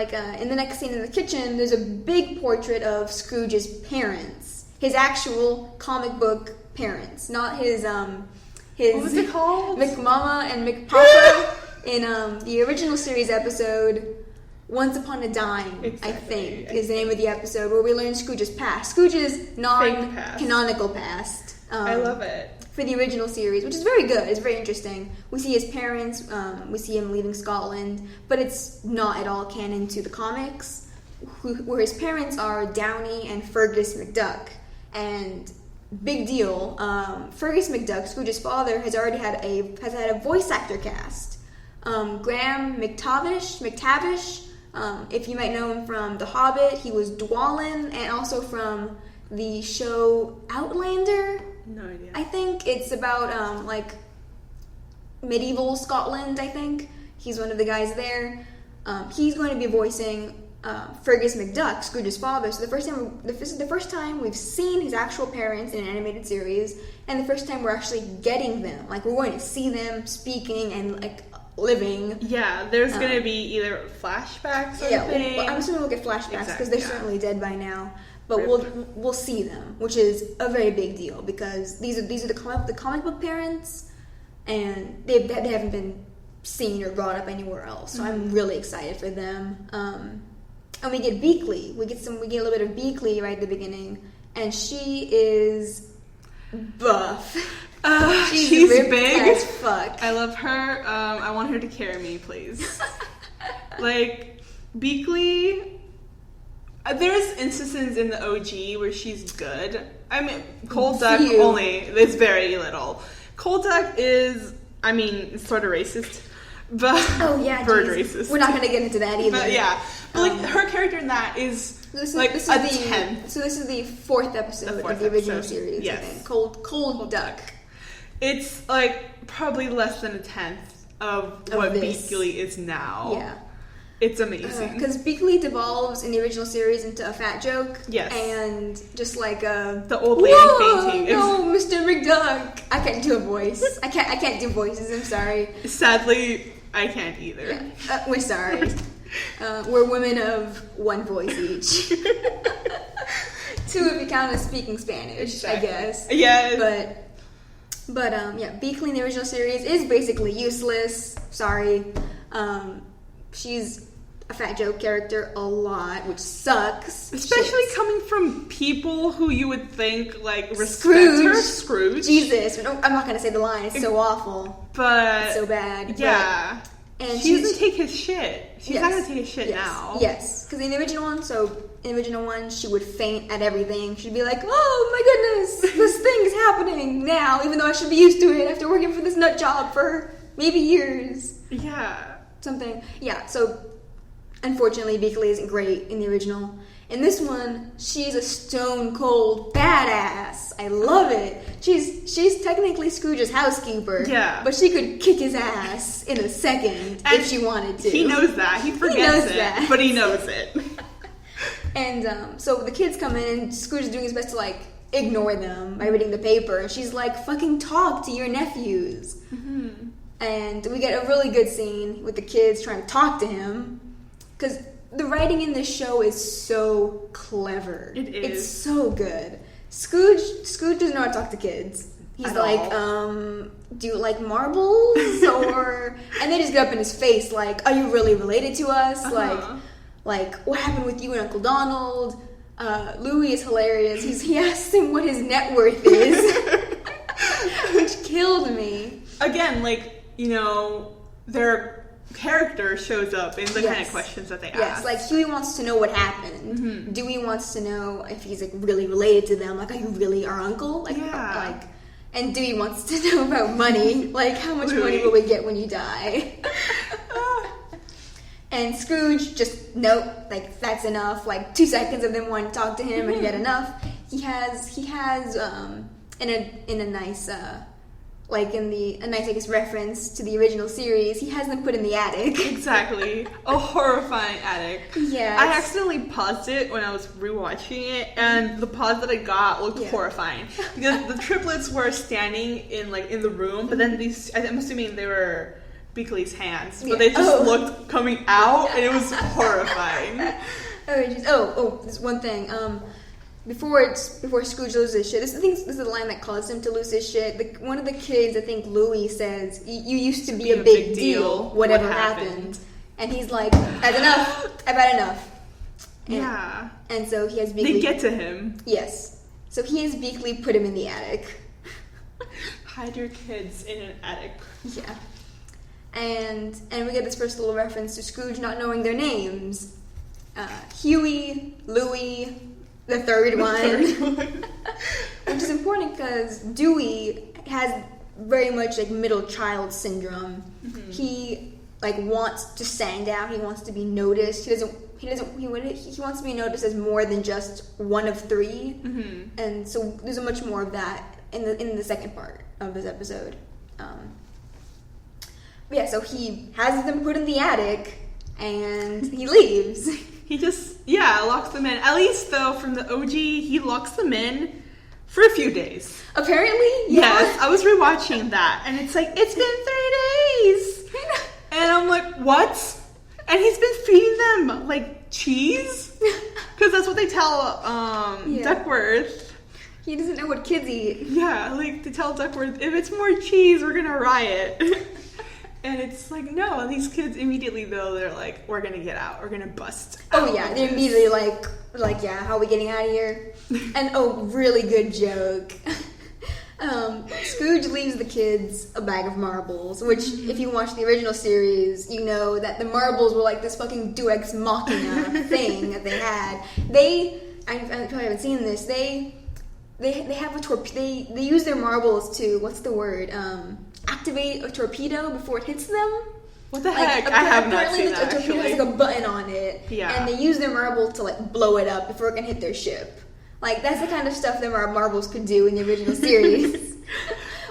in the next scene in the kitchen, there's a big portrait of Scrooge's parents, his actual comic book parents, not his what was it called? McMama and McPapa In the original series episode, Once Upon a Dime, Exactly. I think, is the name of the episode, where we learn Scrooge's past. Scrooge's non-canonical past. I love it. For the original series, which is very good. It's very interesting. We see his parents, we see him leaving Scotland, but it's not at all canon to the comics, where his parents are Downey and Fergus McDuck. And big deal, Fergus McDuck, Scrooge's father, has already had a voice actor cast. Graham McTavish, if you might know him from The Hobbit, he was Dwalin, and also from the show Outlander. No idea. I think it's about like medieval Scotland. I think he's one of the guys there. He's going to be voicing Fergus McDuck, Scrooge's father. So this is the first time we've seen his actual parents in an animated series, and the first time we're actually getting them. Like, we're going to see them speaking and like living. Yeah, there's going to be either flashbacks or something. I'm assuming we'll get flashbacks because they're certainly dead by now. But Rip. we'll see them, which is a very big deal because these are the comic book parents, and they haven't been seen or brought up anywhere else. So I'm really excited for them. And we get Beakley. We get a little bit of Beakley right at the beginning, and she is buff. She's ripped big as fuck. I love her. I want her to carry me, please. Like, Beakley, there's instances in the OG where she's good. I mean, Cold Duck only is very little. Cold Duck is, I mean, sort of racist. But bird racist. We're not going to get into that either. But yeah. But like, her character in that is like a 10. So this is the fourth episode of the original series, yes. I think. Cold Duck. It's like probably less than a tenth of what Beakley is now. Yeah. It's amazing. Because Beakley devolves in the original series into a fat joke. Yes. And just like the old lady fainting. No, Mr. McDuck. I can't do a voice. I can't do voices, I'm sorry. Sadly, I can't either. Yeah. We're sorry. We're women of one voice each. Two if you count as speaking Spanish, exactly. I guess. Yeah. But yeah, Beakley in the original series is basically useless. Sorry. She's a fat joke character a lot, which sucks. Especially coming from people who you would think, like, respect her. Scrooge. Jesus. I'm not going to say the line. It's so awful. But it's so bad. Yeah. And she doesn't take his shit. She's not going to take his shit now. Yes. Because in the original one, she would faint at everything. She'd be like, oh my goodness, this thing is happening now, even though I should be used to it after working for this nut job for maybe years. Yeah. Something. Yeah, so unfortunately Beakley isn't great in the original. In this one, she's a stone cold badass. I love it. She's technically Scrooge's housekeeper. Yeah. But she could kick his ass in a second if she wanted to. He knows that. He forgets it. But he knows it. And so the kids come in and Scrooge is doing his best to like ignore them by reading the paper. And she's like, fucking talk to your nephews. Mm-hmm. And we get a really good scene with the kids trying to talk to him. Because the writing in this show is so clever. It is. It's so good. Scrooge doesn't know how to talk to kids. He's like, do you like marbles? Or... And they just get up in his face like, are you really related to us? Like, what happened with you and Uncle Donald? Louis is hilarious. He asks him what his net worth is. Which killed me. Again, like, you know, their character shows up in the kind of questions that they ask. Yes, like Huey wants to know what happened. Mm-hmm. Dewey wants to know if he's like really related to them. Like, are you really our uncle? Like, and Dewey wants to know about money. Like, how much money will we get when you die? And Scrooge just like that's enough. Like 2 seconds of them wanting to talk to him, and he had enough. He has in a nice. Like a nice, I guess, reference to the original series, he has them put in the attic. Exactly. A horrifying attic. Yeah. I accidentally paused it when I was rewatching it, and the pause that I got looked horrifying. Because the triplets were standing in the room, but then I'm assuming they were Beakley's hands, but they just looked coming out, and it was horrifying. There's one thing. before Scrooge loses his shit, this is the line that caused him to lose his shit. One of the kids, I think Louis, says, "You used to be a big deal. Whatever happened?" And he's like, "That's enough. I've had enough." And, and so he has Beakley. They get to him. Yes. So he has Beakley put him in the attic. Hide your kids in an attic. Yeah. And we get this first little reference to Scrooge not knowing their names. Huey, Louie, the third one. Which is important because Dewey has very much like middle child syndrome. Mm-hmm. He like wants to stand out. He wants to be noticed. He wants to be noticed as more than just one of three. Mm-hmm. And so there's much more of that in the second part of this episode. But yeah, so he has them put in the attic and he leaves. He just, locks them in. At least, though, from the OG, he locks them in for a few days. Apparently? Yes, I was rewatching that, and it's like, it's been 3 days! And I'm like, what? And he's been feeding them, like, cheese? Because that's what they tell Duckworth. He doesn't know what kids eat. Yeah, like, they tell Duckworth, if it's more cheese, we're gonna riot. And it's like, no, and these kids immediately, though, they're like, we're going to get out. We're going to bust out. Oh, yeah. They're immediately like, yeah, how are we getting out of here? And, really good joke. Scrooge leaves the kids a bag of marbles, which, if you watch the original series, you know that the marbles were like this fucking Deus Ex Machina thing that they had. I probably haven't seen this, they have a torpedo, they use their marbles to, what's the word, activate a torpedo before it hits them. What the heck? I have not seen that. Apparently, a torpedo has like a button on it, and they use their marble to like blow it up before it can hit their ship. Like that's the kind of stuff that our marbles could do in the original series,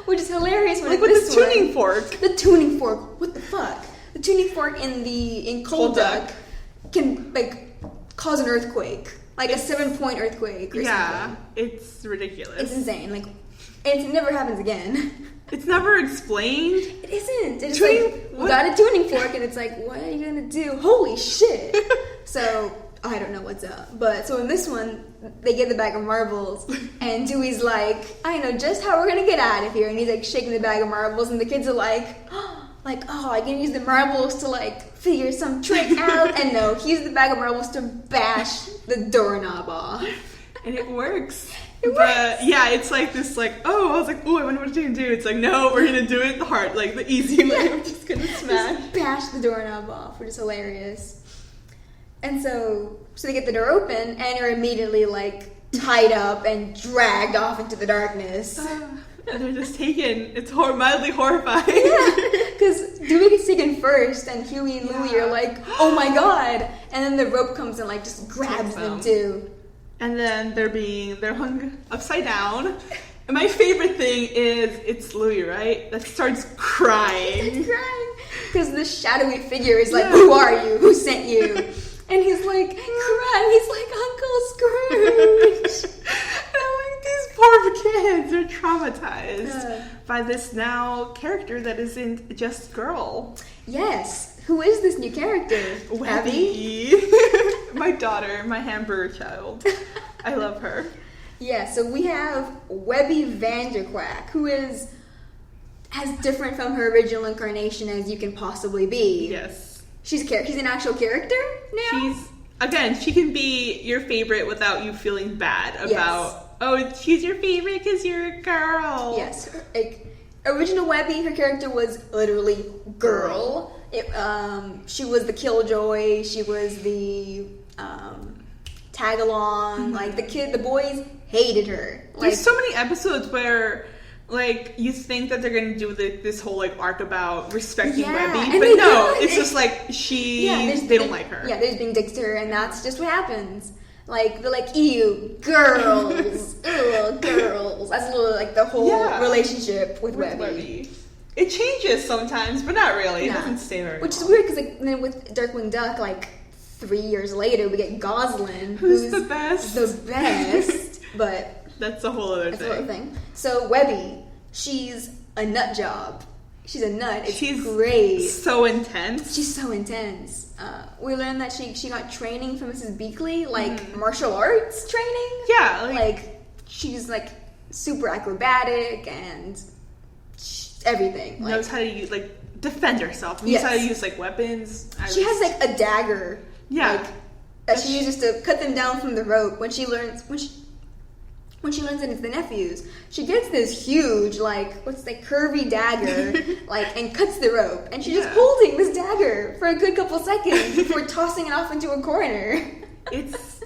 which is hilarious. Like with the tuning fork. The tuning fork. What the fuck? The tuning fork in Cold Duck can like cause an earthquake, like a 7-point earthquake. Or something. It's ridiculous. It's insane. Like, and it never happens again. It's never explained. It isn't. It's like, we got a tuning fork, and it's like, what are you gonna do? Holy shit. So, I don't know what's up. But, so in this one, they get the bag of marbles, and Dewey's like, I know just how we're gonna get out of here. And he's like shaking the bag of marbles, and the kids are like, I can use the marbles to like figure some trick out. And no, he used the bag of marbles to bash the doorknob off. And it works. It's like this, like, I was like, I wonder what you're gonna do. It's like, no, we're gonna do it the hard, like the easy way. I'm just gonna smash. Just bash the doorknob off, which is hilarious. And so they get the door open and are immediately like tied up and dragged off into the darkness. And they're just taken. It's mildly horrifying. Yeah, because Dewey gets taken first, and Huey and Louie are like, oh my god! And then the rope comes and like just grabs them too. And then they're hung upside down. And my favorite thing is it's Louie, right? That starts crying. He's crying. Because the shadowy figure is like, who are you? Who sent you? And he's like, crying. He's like, Uncle Scrooge. And I'm like, these poor kids are traumatized by this now character that isn't just girl. Yes. Who is this new character? Webby. My daughter, my hamburger child. I love her. Yeah, so we have Webby Vanderquack, who is as different from her original incarnation as you can possibly be. Yes. She's an actual character now? She can be your favorite without you feeling bad about, she's your favorite because you're a girl. Yes. Original Webby, her character was literally girl. She was the killjoy. She was the tag along. Like the boys hated her. There's so many episodes where like you think that they're gonna do this whole like arc about respecting Webby, but no, it's just like they don't like her. Yeah, they're just being dicks to her, and that's just what happens. Like they're like, ew, girls, ew, girls. That's a little like the whole relationship with Webby. It changes sometimes, but not really. It doesn't stay very Which long. is weird, because like, then with Darkwing Duck, like 3 years later, we get Goslin, who's the best. The best, but that's a whole other thing. So Webby, she's a nut job. She's a nut. It's She's great. So intense. She's so intense. We learned that she got training from Mrs. Beakley, like martial arts training. Yeah, like she's like super acrobatic and everything. Knows how to use defend herself. Knows Yes. how to use weapons. She has like a dagger. Yeah. That she uses to cut them down from the rope when she learns that it's the nephews. She gets this huge curvy dagger and cuts the rope, and she's just holding this dagger for a good couple seconds before tossing it off into a corner. She's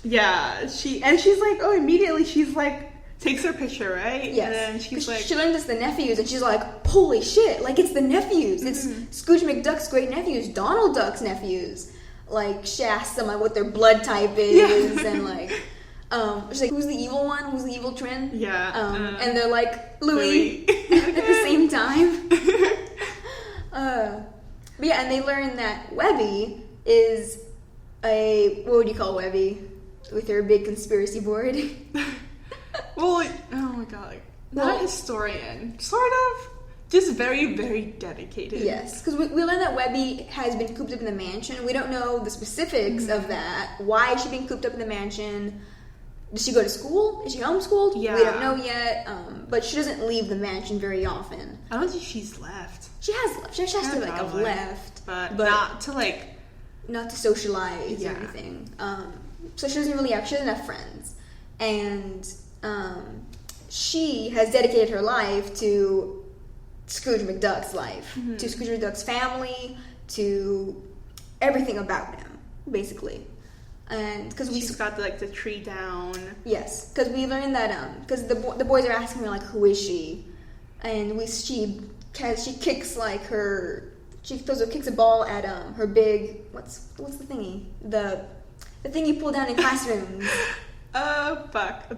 like, oh, immediately she's like takes her picture, right? Yes. And then she's like, she learns it's the nephews, and she's like, holy shit, it's the nephews. It's Scrooge McDuck's great nephews, Donald Duck's nephews. She asks them what their blood type is, and she's like, who's the evil one? Who's the evil twin? Yeah. And they're like, Louis. At the same time. But yeah, and they learn that Webby is what would you call Webby? With her big conspiracy board. Well, oh my god. Not a historian. Sort of. Just very, very dedicated. Yes, because we learned that Webby has been cooped up in the mansion. We don't know the specifics of that. Why is she being cooped up in the mansion? Does she go to school? Is she homeschooled? Yeah. We don't know yet. But she doesn't leave the mansion very often. I don't think she's left. She has left. She has to have left. But not to not to socialize or anything. So she doesn't have friends. And she has dedicated her life to Scrooge McDuck's life, to Scrooge McDuck's family, to everything about him, basically. And because she's got the tree down. Yes, because we learned that because the boys are asking her who is she, and she kicks kicks a ball at her big what's the thingy the thing you pull down in classrooms. Oh fuck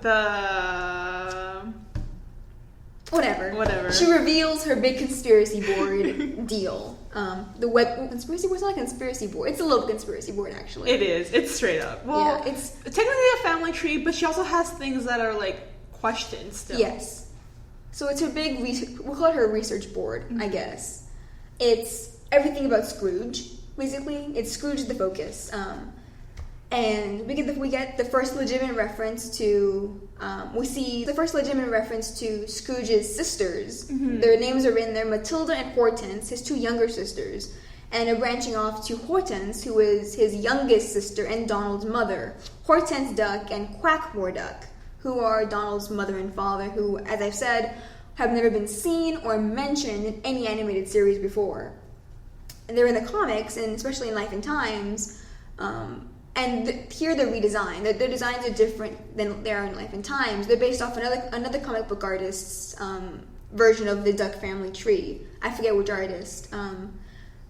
Whatever. She reveals her big conspiracy board deal. The web conspiracy board's not a conspiracy board. It's a little conspiracy board, actually. It is. It's straight up. Well, yeah, it's technically a family tree, but she also has things that are questioned still. Yes. So it's her big. We'll call it her research board, I guess. It's everything about Scrooge. Basically, it's Scrooge the focus. And we get the first legitimate reference to Scrooge's sisters. Their names are in there, Matilda and Hortense, his two younger sisters, and are branching off to Hortense, who is his youngest sister and Donald's mother, Hortense Duck and Quackmore Duck, who are Donald's mother and father, who, as I've said, have never been seen or mentioned in any animated series before. And they're in the comics, and especially in Life and Times. Here they're redesigned. Their designs are different than they are in Life and Times. They're based off another comic book artist's version of the Duck family tree. I forget which artist.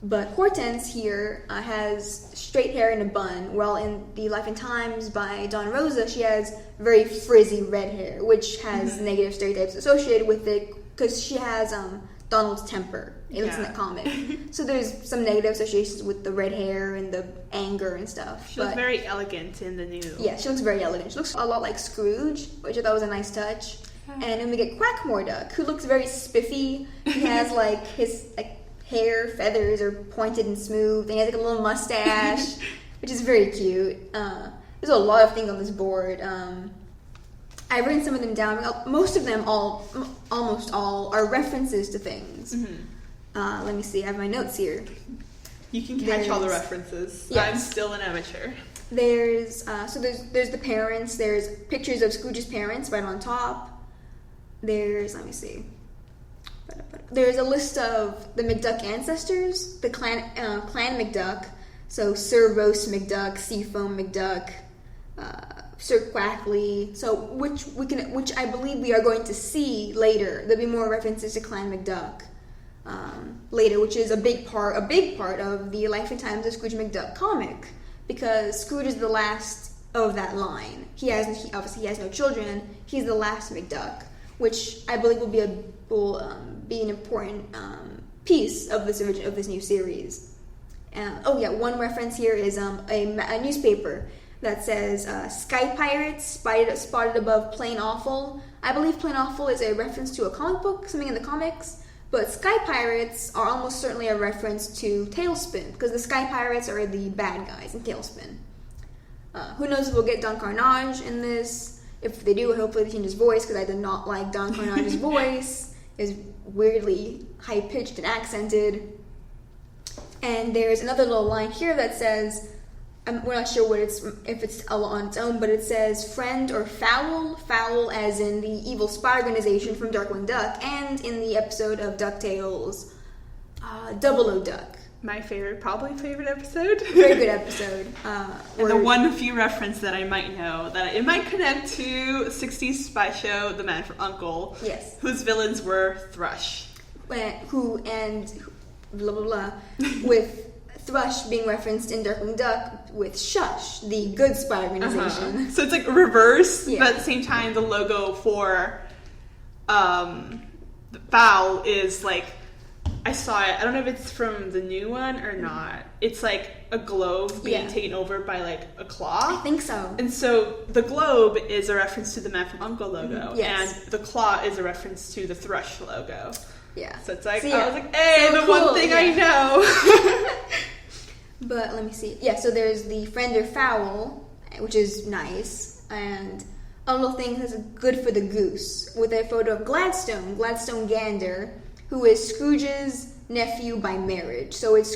But Hortense here has straight hair in a bun, while in the Life and Times by Dawn Rosa, she has very frizzy red hair, which has negative stereotypes associated with it because she has Donald's temper. It looks in the comic. So there's some negative associations with the red hair and the anger and stuff. She looks very elegant in the new. Yeah, she looks very elegant. She looks a lot like Scrooge, which I thought was a nice touch. And then we get Quackmore Duck, who looks very spiffy. He has his hair feathers are pointed and smooth, and he has a little mustache, which is very cute. There's a lot of things on this board. I've written some of them down. Most of them, almost all, are references to things. Let me see. I have my notes here. You can catch all the references. Yes. I'm still an amateur. There's the parents. There's pictures of Scrooge's parents right on top. Let me see. There's a list of the McDuck ancestors, the clan McDuck. So Sir Roast McDuck, Seafoam McDuck, Sir Quackley. So which I believe we are going to see later. There'll be more references to Clan McDuck later, which is a big part of the Life and Times of Scrooge McDuck comic, because Scrooge is the last of that line. He obviously has no children. He's the last McDuck, which I believe will be an important piece of this new series. One reference here is a newspaper that says Sky Pirates spotted above Plain Awful. I believe Plain Awful is a reference to a comic book, something in the comics, But Sky Pirates are almost certainly a reference to Tailspin, because the Sky Pirates are the bad guys in Tailspin. Who knows if we'll get Don Carnage in this. If they do, hopefully they change his voice, because I did not like Don Carnage's voice. It's weirdly high-pitched and accented. And there's another little line here that says, we're not sure if it's on its own, but it says friend or foul. Foul as in the evil spy organization from Darkwing Duck, and in the episode of Ducktales, Double O Duck. My probably favorite episode. Very good episode. And the one few reference that I might know, that it might connect to 60s spy show, The Man from U.N.C.L.E. Yes. Whose villains were Thrush. And blah blah blah, with Thrush being referenced in Darkwing Duck with Shush, the good spy organization. So it's like reverse, yeah. but at the same time, the logo for the Foul is like, I saw it. I don't know if it's from the new one or not. It's like a globe being taken over by like a claw. I think so. And so the globe is a reference to the Man from U.N.C.L.E. logo, yes. and the claw is a reference to the Thrush logo. Yeah. So it's like, so, I was like, hey, so the cool, one thing I know. But let me see. Yeah, so there's the friend or foul, which is nice, and a little thing that's good for the goose, with a photo of Gladstone Gander, who is Scrooge's nephew by marriage. So it's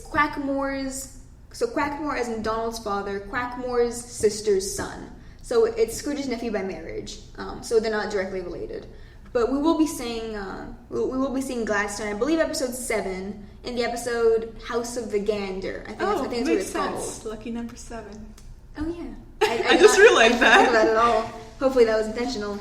Quackmore's, so Quackmore as in Donald's father, Quackmore's sister's son. So it's Scrooge's nephew by marriage. So they're not directly related. But we will be seeing Gladstone, I believe, episode 7, in the episode House of the Gander. I think that's what it's called. Lucky number 7. Oh yeah, I just realized that. I didn't think about it at all. Hopefully that was intentional.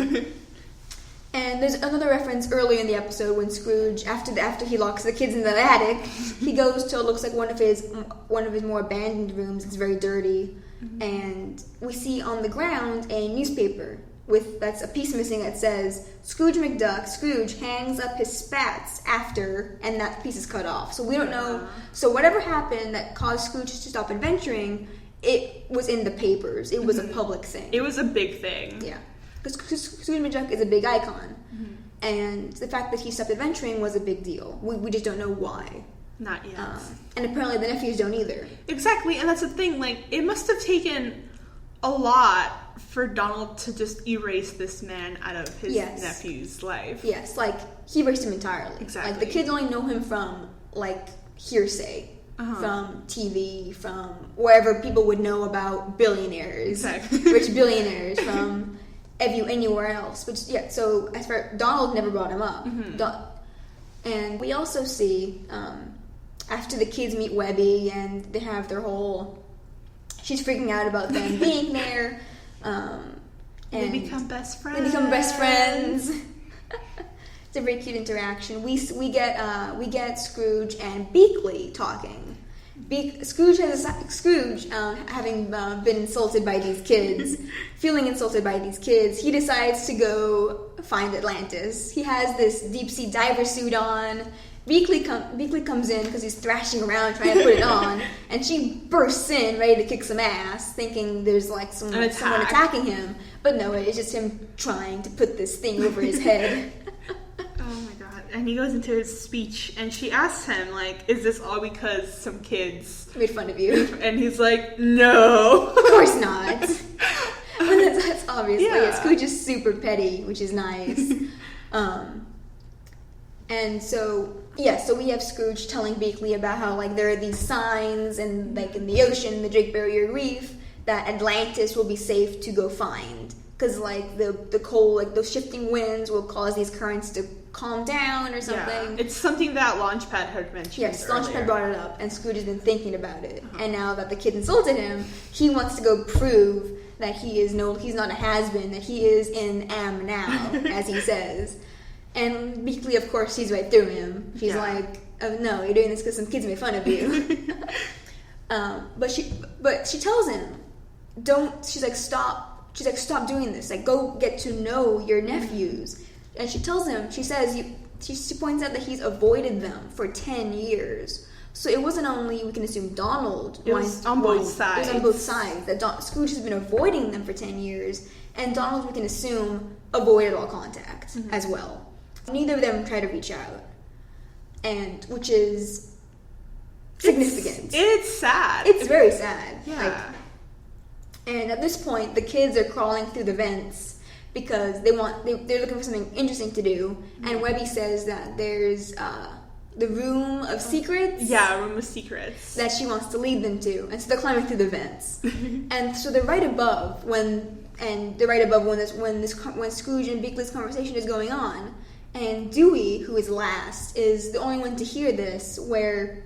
And there's another reference early in the episode when Scrooge, after he locks the kids in the attic, he goes to what looks like one of his more abandoned rooms. It's very dirty, and we see on the ground a newspaper that's a piece missing that says Scrooge McDuck. Scrooge hangs up his spats after, and that piece is cut off. So we don't know. So whatever happened that caused Scrooge to stop adventuring, it was in the papers. It was a public thing. It was a big thing. Yeah. Because Scrooge McDuck is a big icon. And the fact that he stopped adventuring was a big deal. We just don't know why. Not yet. And apparently the nephews don't either. Exactly, and that's the thing. Like, it must have taken a lot for Donald to just erase this man out of his nephew's life. Yes, like, he erased him entirely. Exactly. Like, the kids only know him from, like, hearsay. From TV, from wherever people would know about billionaires. Exactly. Rich billionaires, from anywhere else. But yeah, so as far Donald never brought him up. And we also see, after the kids meet Webby and they have their whole... She's freaking out about them being there. And they become best friends. It's a very cute interaction. We get Scrooge and Beakley talking. Scrooge, having been insulted by these kids, feeling insulted by these kids, he decides to go find Atlantis. He has this deep sea diver suit on. Beakley comes in because he's thrashing around trying to put it on, and she bursts in ready to kick some ass, thinking there's like someone attacking him. But no, it's just him trying to put this thing over his head. Oh my god. And he goes into his speech, and she asks him, like, is this all because some kids made fun of you? And he's like, no. Of course not. That's obviously it. Scrooge is super petty, which is nice. And so we have Scrooge telling Beakley about how, like, there are these signs, and like in the ocean, the Drake Barrier Reef, that Atlantis will be safe to go find. Because, like, the cold, like, those shifting winds will cause these currents to calm down or something. Yeah. It's something that Launchpad had mentioned. Yes, Launchpad brought it up, and Scrooge has been thinking about it. And now that the kid insulted him, he wants to go prove that he's not a has-been, that he is in am now, as he says. And Beakley, of course, sees right through him. She's like, oh no, you're doing this because some kids made fun of you. But she tells him, stop doing this. Like, go get to know your nephews. And she tells him, she points out that he's avoided them for 10 years. So it wasn't only, we can assume, Donald. It was on both sides. It was on both sides. That Scrooge has been avoiding them for 10 years. And Donald, we can assume, avoided all contact as well. Neither of them try to reach out, and which is significant. It's sad. It's very sad. Yeah. And at this point, the kids are crawling through the vents because they're looking for something interesting to do. And Webby says that there's the room of secrets. Yeah, room of secrets that she wants to lead them to, and so they're climbing through the vents. And so they're right above when Scrooge and Beakley's conversation is going on. And Dewey, who is last, is the only one to hear this, where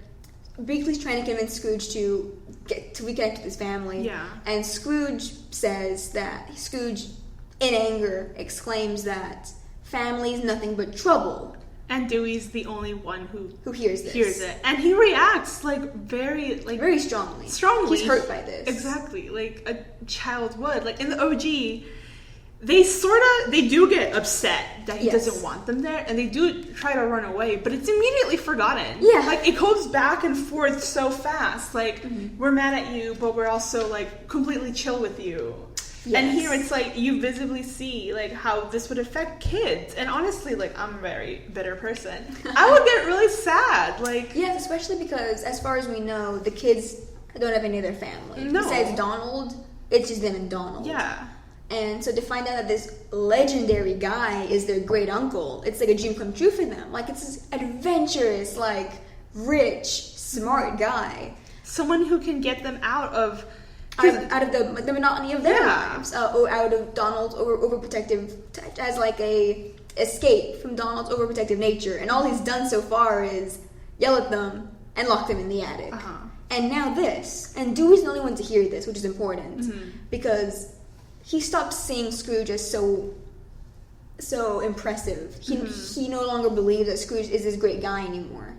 Beakley's trying to convince Scrooge to reconnect with his family. Yeah. And Scrooge in anger, exclaims that family is nothing but trouble. And Dewey's the only one who hears this. Hears it. And he reacts very strongly. Strongly. He's hurt by this. Exactly. Like a child would. Like in the OG, they do get upset that he doesn't want them there, and they do try to run away, but it's immediately forgotten. Yeah. Like it goes back and forth so fast. Like we're mad at you, but we're also like completely chill with you. Yes. And here it's like you visibly see like how this would affect kids. And honestly, like I'm a very bitter person. I would get really sad. Like yes, especially because as far as we know, the kids don't have any other family. No. Besides Donald, it's just them and Donald. Yeah. And so to find out that this legendary guy is their great uncle, it's like a dream come true for them. Like it's this adventurous, like rich, smart guy. Someone who can get them out of the monotony of their lives, or out of Donald's overprotective, as like a escape from Donald's overprotective nature. And all he's done so far is yell at them and lock them in the attic. And now this, and Dewey's the only one to hear this, which is important because he stopped seeing Scrooge as so impressive. He no longer believes that Scrooge is this great guy anymore.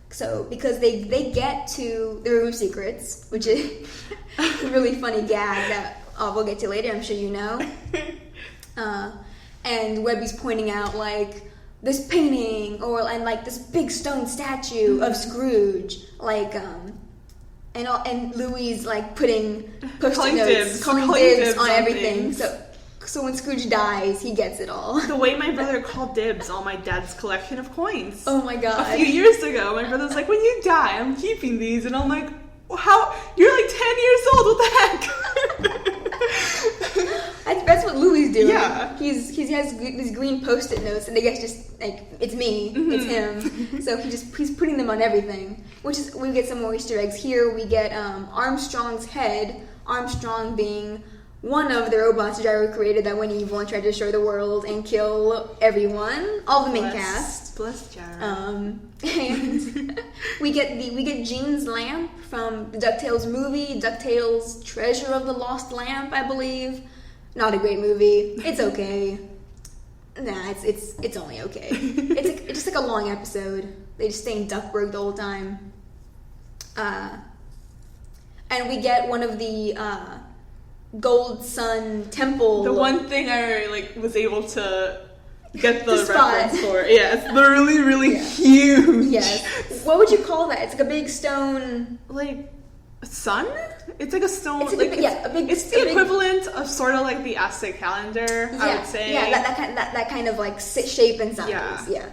So, because they get to the room of secrets, which is a really funny gag that we'll get to later, I'm sure you know. And Webby's pointing out, like, this painting, and like, this big stone statue of Scrooge, like, and Louis, like, putting post-it notes, calling dibs on everything. So when Scrooge dies, he gets it all. The way my brother called dibs on my dad's collection of coins. Oh my god. A few years ago, my brother's like, when you die, I'm keeping these. And I'm like, how? You're like 10 years old, what the heck? That's what Louis doing. Yeah. He has these green post-it notes, and they get just, like, it's me, it's him. So he's putting them on everything. Which is, we get some more Easter eggs here. We get Armstrong's head, Armstrong being one of the robots Gyro created that went evil and tried to destroy the world and kill everyone, all the main cast. Bless Gyro. And we get Jean's lamp from the Ducktales movie, Ducktales Treasure of the Lost Lamp, I believe. Not a great movie. It's okay. Nah, it's only okay. It's just like a long episode. They just stay in Duckburg the whole time. And we get one of the Gold Sun Temple. The one thing I was able to get the reference for. Yeah, it's really, really huge. Yes. What would you call that? It's like a big stone. Like a sun? It's like a stone. It's like a big. It's the equivalent of sort of like the Aztec calendar. I would say. Yeah, that kind of like shape and size. Yeah.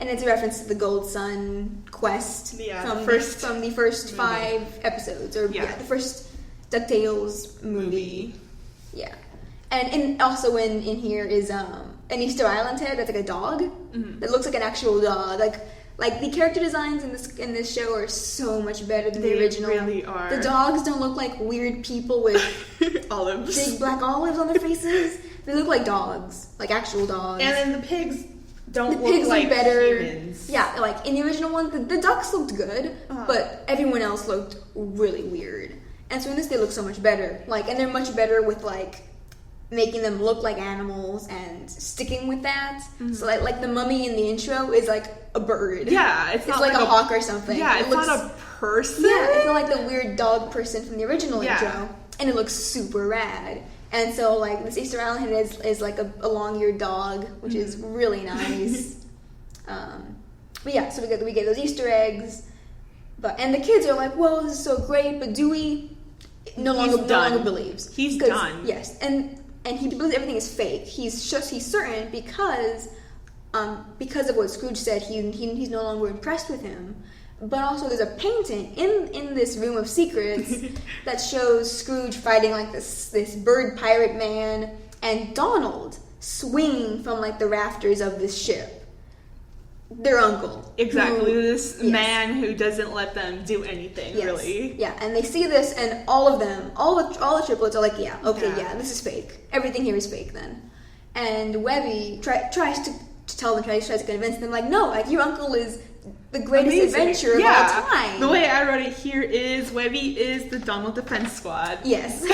And it's a reference to the Gold Sun quest from the first 5 episodes, or the first DuckTales movie. Yeah. And also in here is an Easter Island head that's like a dog that looks like an actual dog. Like the character designs in this show are so much better than the original. They really are. The dogs don't look like weird people with olives, big black olives on their faces. They look like dogs, like actual dogs. And then the pigs don't look like humans. Yeah, like in the original one, the ducks looked good, but everyone else looked really weird. And so in this, they look so much better. And they're much better with making them look like animals and sticking with that. So like the mummy in the intro is like a bird. Yeah, it's not like a hawk or something. Yeah, it's not a person. Yeah, it's not like the weird dog person from the original intro. And it looks super rad. And so this Easter Island head is like a long-eared dog, which is really nice. But yeah, so we get those Easter eggs. And the kids are like, "Whoa, this is so great!" But Dewey no longer believes. He's done. Yes, and he believes everything is fake. He's certain because because of what Scrooge said, he's no longer impressed with him. But also there's a painting in this room of secrets that shows Scrooge fighting like this bird pirate man and Donald swinging from like the rafters of this ship. Their uncle. Exactly. This man who doesn't let them do anything, really. Yeah, and they see this and all of them, all the triplets are like, this is fake. Everything here is fake then. And Webby tries to tell them, tries to convince them, like, no, like your uncle is the greatest adventurer of all time. The way I wrote it here is Webby is the Donald Defense Squad. Yes.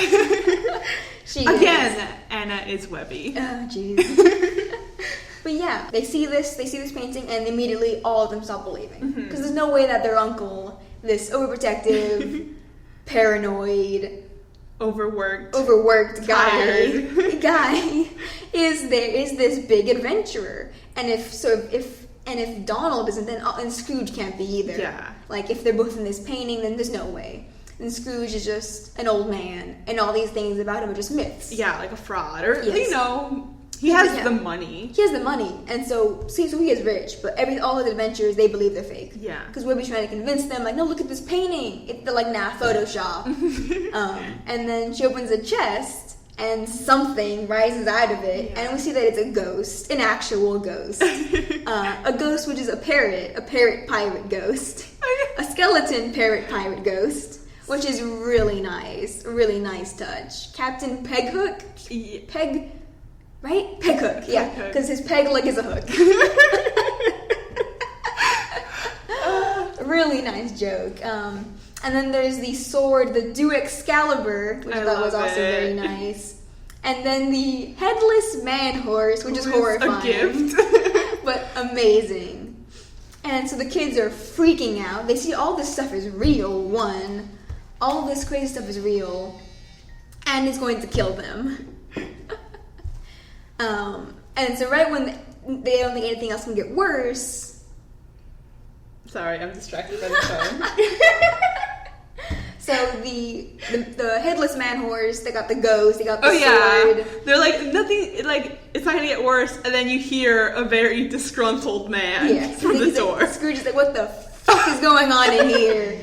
Anna is Webby. Oh, jeez. But yeah, they see this painting, and immediately all of them stop believing. Because there's no way that their uncle, this overprotective, paranoid, overworked guy is this big adventurer. And if Donald isn't, then Scrooge can't be either. Yeah. Like, if they're both in this painting, then there's no way. And Scrooge is just an old man, and all these things about him are just myths. Yeah, like a fraud. Or, he has the money. He has the money, and so he is rich, but all his adventures, they believe they're fake. Yeah. Because Webby's trying to convince them, like, no, look at this painting. They're like, nah, Photoshop. And then she opens a chest, and something rises out of it, and we see that it's a ghost, an actual ghost. A ghost which is a parrot pirate ghost. A skeleton parrot pirate ghost, which is really nice touch. Captain Peghook? Right? Peghook, yeah. Because his peg leg is a hook. Really nice joke. And then there's the sword, the Ducktales, which I thought was also very nice. And then the headless man horse, which is horrifying. A gift. But amazing. And so the kids are freaking out. They see all this stuff is real, all this crazy stuff is real. And it's going to kill them. And so right when they don't think anything else can get worse... Sorry, I'm distracted by the phone. So the headless man horse, they got the ghost, they got the sword. They're like, nothing, like, it's not gonna get worse, and then you hear a very disgruntled man from the door. Like, Scrooge is like, what the fuck is going on in here?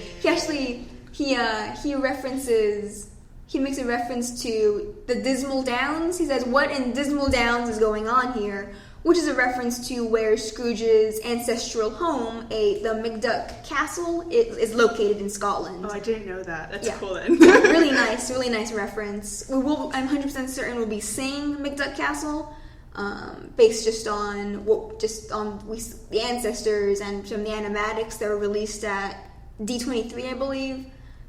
He makes a reference to the Dismal Downs. He says, what in Dismal Downs is going on here? Which is a reference to where Scrooge's ancestral home, the McDuck Castle, is located in Scotland. Oh, I didn't know that. That's cool then. really nice reference. I'm 100% certain we'll be seeing McDuck Castle, based just on the ancestors and some of the animatics that were released at D23, I believe.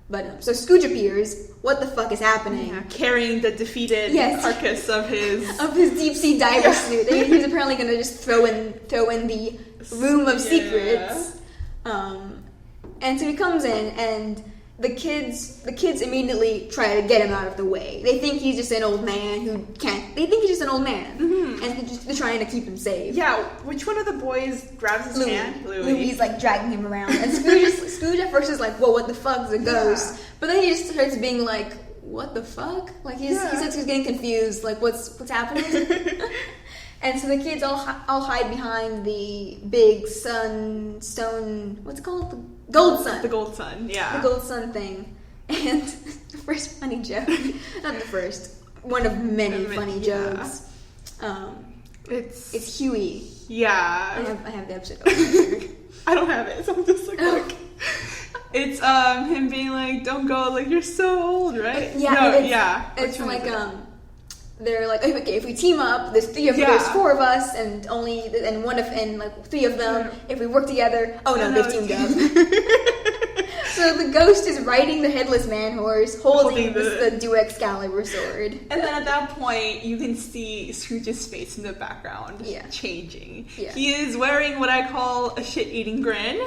But so Scrooge appears. What the fuck is happening? Yeah, carrying the defeated carcass of his deep sea diver suit. He's apparently going to just throw in the room of secrets. And so he comes in, and the kids immediately try to get him out of the way. They think he's just an old man who can't. They think he's just an old man, and they're trying to keep him safe. Yeah, which one of the boys grabs his hand? Louie's like dragging him around, and Scrooge at first is like, "Whoa, what the fuck's a ghost?" Yeah. But then he just starts being like, "What the fuck?" Like he says he's getting confused, like what's happening. And so the kids all hide behind the big stone. What's it called? The gold sun. The gold sun, yeah. The gold sun thing. And the first funny joke, not the first, one of many funny jokes. It's Huey. Yeah. I have the episode over here. I don't have it, so I'm just like, look. It's him being like, "Don't go, like you're so old, right?" It's like they're like, okay, if we team up, there's four of us, and three of them. If we work together, they've teamed up. So the ghost is riding the headless man horse, holding the Ducktales sword. And then at that point, you can see Scrooge's face in the background changing. Yeah. He is wearing what I call a shit-eating grin,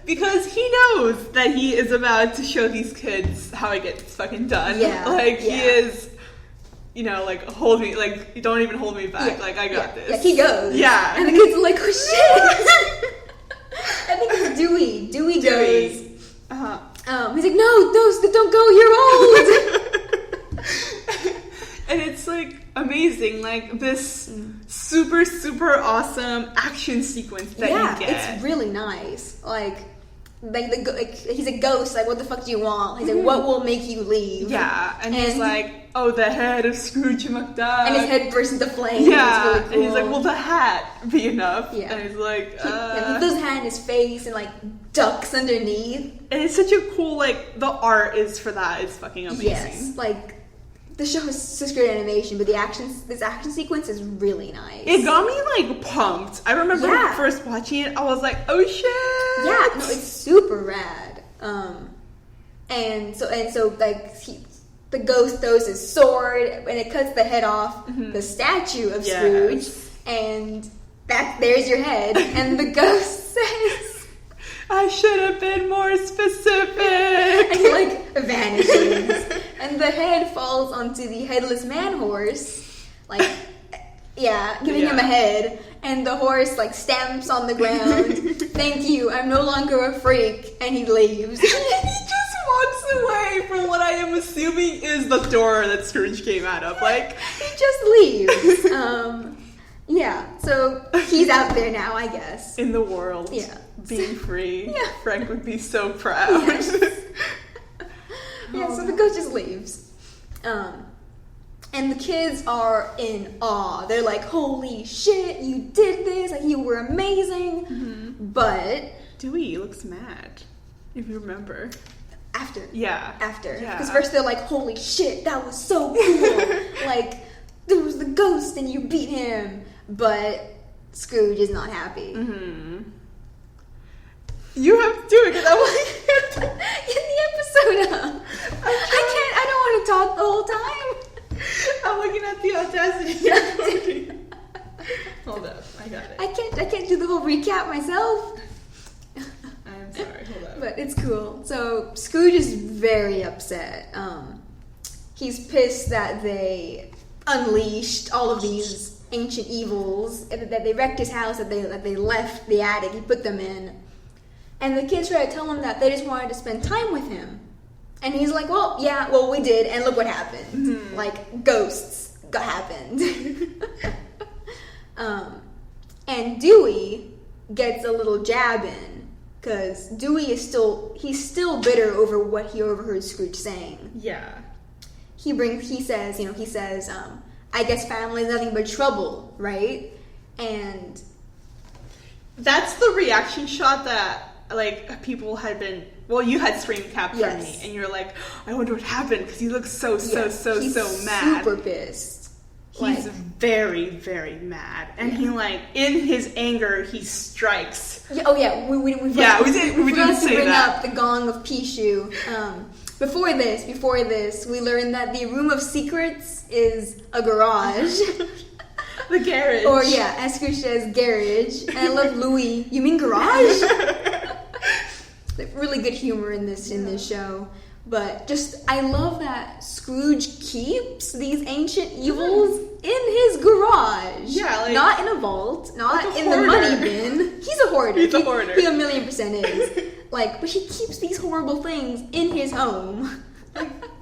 because he knows that he is about to show these kids how it gets fucking done. Yeah. He is... like, hold me, like, you don't even hold me back, like, I got this. Yeah, he goes. Yeah. And the kids are like, oh, shit! I think it's Dewey. Dewey goes. He's like, no, don't go, you're old! And it's like, amazing. Like this super, super awesome action sequence that you get. It's really nice. Like he's a ghost. Like, what the fuck do you want? He's like, what will make you leave? Yeah, and he's like, oh, the head of Scrooge McDuck. And his head bursts into flames. Yeah, it's really cool. And he's like, will the hat be enough? Yeah. And he's like, he throws a hat in his face and like ducks underneath. And it's such a cool, like, the art is for that is fucking amazing. Yes, like, the show has such great animation, but this action sequence is really nice. It got me, like, pumped. I remember first watching it, I was like, oh shit! Yeah, no, it's super rad. And so like, the ghost throws his sword, and it cuts the head off the statue of Scrooge, and there's your head, and the ghost says... I should have been more specific. And he, like, vanishes. And the head falls onto the headless man horse. Like, giving him a head. And the horse, like, stamps on the ground. Thank you, I'm no longer a freak. And he leaves. And he just walks away from what I am assuming is the door that Scrooge came out of. Like, he just leaves. So he's out there now, I guess. In the world. Yeah. Being free. Yeah. Frank would be so proud. Yes. So the ghost just leaves. And the kids are in awe. They're like, holy shit, you did this. Like, you were amazing. Mm-hmm. But... Dewey looks mad, if you remember. After. Yeah. Because first they're like, holy shit, that was so cool. Like, there was the ghost and you beat him. But Scrooge is not happy. Mm-hmm. You have to do it, because I'm like... In the episode, I don't want to talk the whole time. I'm looking at the audacity. Hold up, I got it. I can't do the whole recap myself. I'm sorry, hold up. But it's cool. So Scrooge is very upset. He's pissed that they unleashed all of these ancient evils, that they wrecked his house, that they left the attic he put them in. And the kids try to tell him that they just wanted to spend time with him. And he's like, well, we did, and look what happened. Mm-hmm. Like, ghosts happened. And Dewey gets a little jab in, because Dewey is still bitter over what he overheard Scrooge saying. Yeah. He says, I guess family is nothing but trouble, right? And... That's the reaction shot that... Like, people had been... Well, you had screen captured me, and you're like, I wonder what happened, because he looks so mad. Super pissed. He's very, very mad. And he, like, in his anger, he strikes. We didn't say bring that. up the gong of Pishu. Before this, we learned that the Room of Secrets is a garage. The garage. Or, as Scrooge says, garage. And I love Louis. You mean garage? Really good humor in this show. But I love that Scrooge keeps these ancient evils in his garage. Yeah, like... Not in a vault, not like in the money bin. He's a hoarder. He's a hoarder. He 1,000,000% is. But he keeps these horrible things in his home.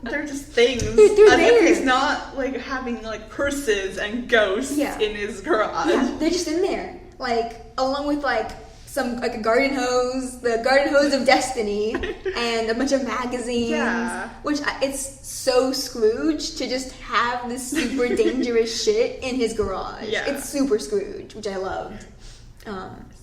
They're just things. They're there. If he's not, like, having, like, purses and ghosts in his garage. Yeah, they're just in there. Like, along with, like, a garden hose, the garden hose of destiny, and a bunch of magazines. Yeah. Which, it's so Scrooge to just have this super dangerous shit in his garage. Yeah. It's super Scrooge, which I loved.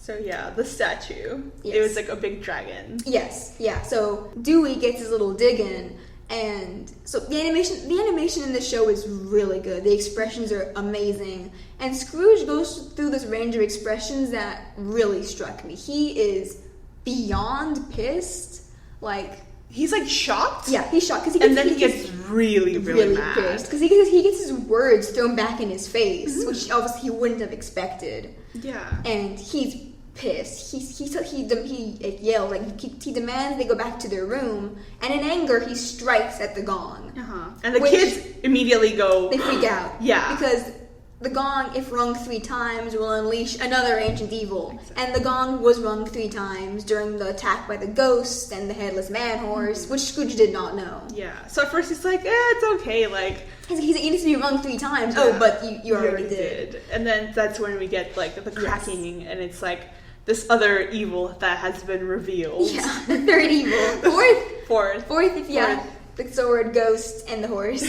So the statue. Yes. It was like a big dragon. Yes, yeah. So Dewey gets his little dig in, and so the animation in this show is really good. The expressions are amazing, and Scrooge goes through this range of expressions that really struck me. He is beyond pissed, like. He's like shocked. Yeah, he's shocked because he gets really mad pissed because he gets his words thrown back in his face, which obviously he wouldn't have expected. Yeah, and he's pissed. He yells, like he demands they go back to their room, and in anger he strikes at the gong. And the kids immediately go. They freak out. Yeah, because the gong, if rung 3 times, will unleash another ancient evil. And the gong was rung 3 times during the attack by the ghost and the headless man horse, which Scrooge did not know. Yeah. So at first he's like, it's okay, like... He needs to be rung 3 times. Oh, but you already did. And then that's when we get, like, the cracking, and it's like this other evil that has been revealed. Yeah, the third evil. Fourth, the sword, ghost, and the horse.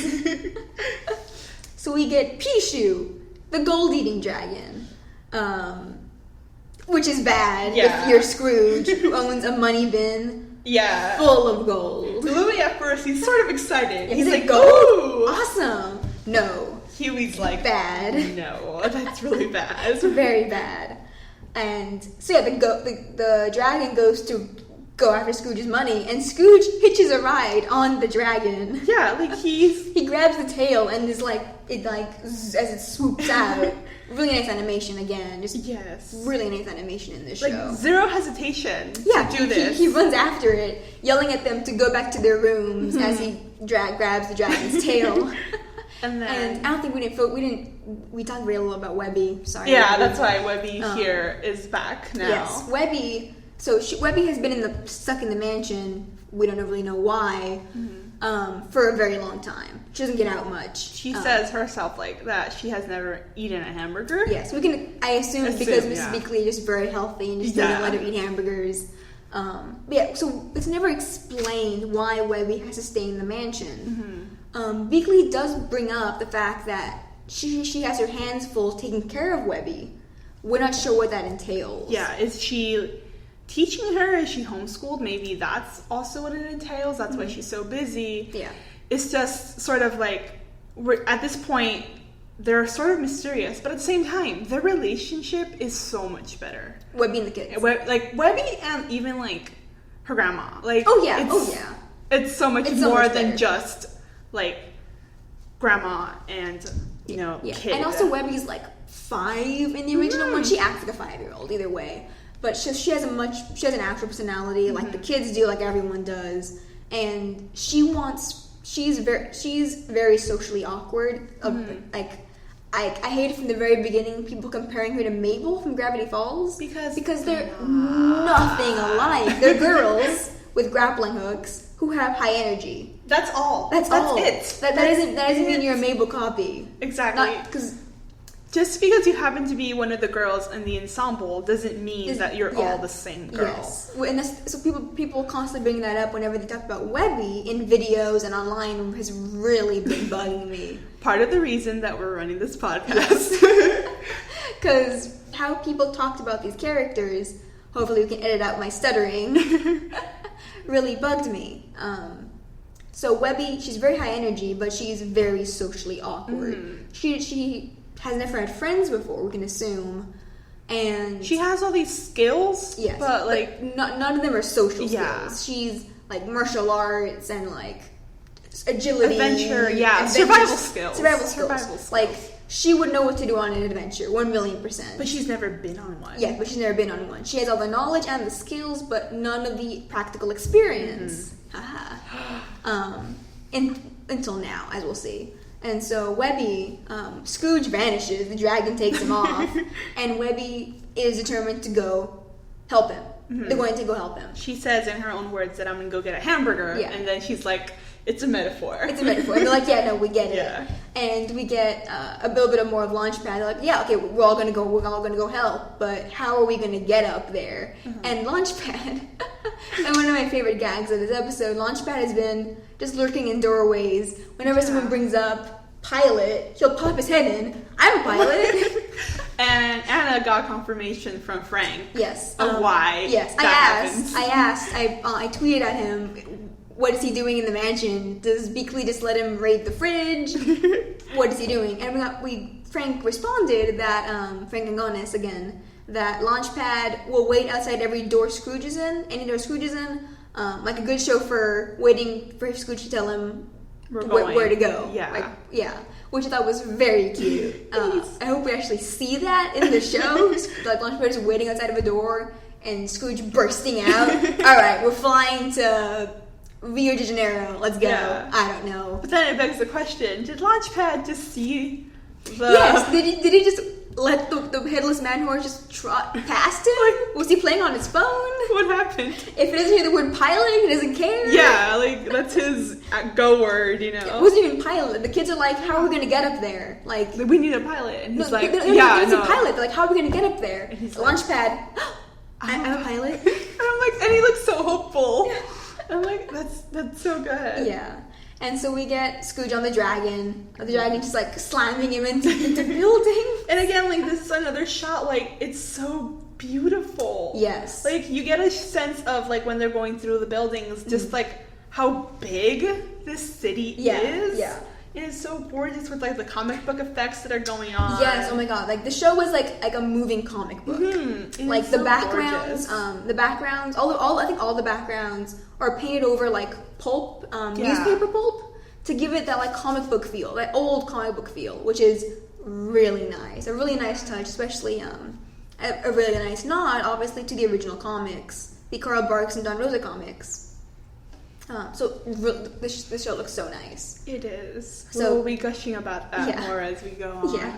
So we get Pishu, the gold-eating dragon, which is bad if you're Scrooge, who owns a money bin full of gold. Louis, at first, he's sort of excited. Yeah, he's like, gold? Ooh. Awesome. No. Huey's like, bad. No, that's really bad. It's very bad. And so yeah, the dragon goes to go after Scrooge's money, and Scrooge hitches a ride on the dragon. Yeah, like he grabs the tail and is like as it swoops out. Really nice animation again. Just really nice animation in this show. Like zero hesitation to do this. He runs after it, yelling at them to go back to their rooms as he grabs the dragon's tail. And I don't think we talked very little about Webby. Sorry. Yeah, that's why Webby here is back now. Yes, Webby. So Webby has been stuck in the mansion. We don't really know why. For a very long time. She doesn't get out much. She says herself like that she has never eaten a hamburger. Yes, I assume because Mrs. Beakley is just very healthy and just doesn't let her eat hamburgers. So it's never explained why Webby has to stay in the mansion. Beakley does bring up the fact that she has her hands full taking care of Webby. We're not sure what that entails. Yeah, is she teaching her? Is she homeschooled? Maybe that's also what it entails. That's why she's so busy. Yeah. It's just sort of like, at this point, they're sort of mysterious, but at the same time, their relationship is so much better. Webby and the kids. Webby and even, like, her grandma. Like, It's so much more than just, like, grandma and, kid. And also Webby's, like, 5 in the original one. She acts like a 5-year-old, either way. But she has an actual personality, like the kids do, like everyone does. And she's very socially awkward. Like, I hate it from the very beginning, people comparing her to Mabel from Gravity Falls. Because they're nothing alike. They're girls with grappling hooks who have high energy. That's all. That's it. That doesn't mean you're a Mabel copy. Exactly. Just because you happen to be one of the girls in the ensemble doesn't mean that you're all the same girl. Yes. And so people constantly bring that up whenever they talk about Webby in videos and online has really been bugging me. Part of the reason that we're running this podcast. Because how people talked about these characters, hopefully we can edit out my stuttering, really bugged me. So Webby, she's very high energy, but she's very socially awkward. She has never had friends before, we can assume, and she has all these skills. Yes, but none of them are social skills. She's like martial arts and like agility, adventure, survival skills. Like she would know what to do on an adventure, 1,000,000%. But she's never been on one. Yeah, but she's never been on one. She has all the knowledge and the skills, but none of the practical experience. Until now, as we'll see. And so Webby, Scrooge vanishes, the dragon takes him off, and Webby is determined to go help him. They're going to go help him. She says in her own words that I'm going to go get a hamburger, and then she's like, it's a metaphor. It's a metaphor. And they're like, yeah, no, we get it. And we get a little bit more of Launchpad. They're like, yeah, okay, we're all gonna go help, but how are we gonna get up there? And Launchpad, and one of my favorite gags of this episode, Launchpad has been just lurking in doorways. Whenever someone brings up pilot, he'll pop his head in. I'm a pilot. And Anna got confirmation from Frank. Yes. Of why. Yes. I tweeted at him, what is he doing in the mansion? Does Beakley just let him raid the fridge? What is he doing? And Frank responded that, Frank Angonis again, that Launchpad will wait outside every door Scrooge is in, any door Scrooge is in, like a good chauffeur waiting for Scrooge to tell him where to go. Yeah. Which I thought was very cute. I hope we actually see that in the show. Like Launchpad is waiting outside of a door and Scrooge bursting out. All right, we're flying to Rio de Janeiro. Let's go. Yeah. I don't know. But then it begs the question: did Launchpad just see Yes, did he just let the headless man horse just trot past him? Was he playing on his phone? What happened? If he doesn't hear the word pilot, he doesn't care? Yeah, like, that's his go word, you know? It wasn't even pilot. The kids are like, how are we going to get up there? Like, we need a pilot. And he's like, yeah, no. Pilot. They're like, how are we going to get up there? And he's like, Launchpad. I'm a pilot. And he looks so hopeful. I'm like, that's so good. Yeah. And so we get Scrooge on the dragon. The dragon just like slamming him into building. And again, like, this is another shot, like, it's so beautiful. Yes. Like, you get a sense of, like, when they're going through the buildings, just like how big this city is. Yeah. It is so gorgeous with, like, the comic book effects that are going on. Yes, oh my god. Like, the show was like a moving comic book. Like, the backgrounds, I think all the backgrounds are painted over, like, pulp, newspaper pulp, to give it that, like, comic book feel, that old comic book feel, which is really nice. A really nice touch, especially, a really nice nod, obviously, to the original comics, the Carl Barks and Don Rosa comics. So this show looks so nice. It is. So we'll be gushing about that more as we go on. Yeah.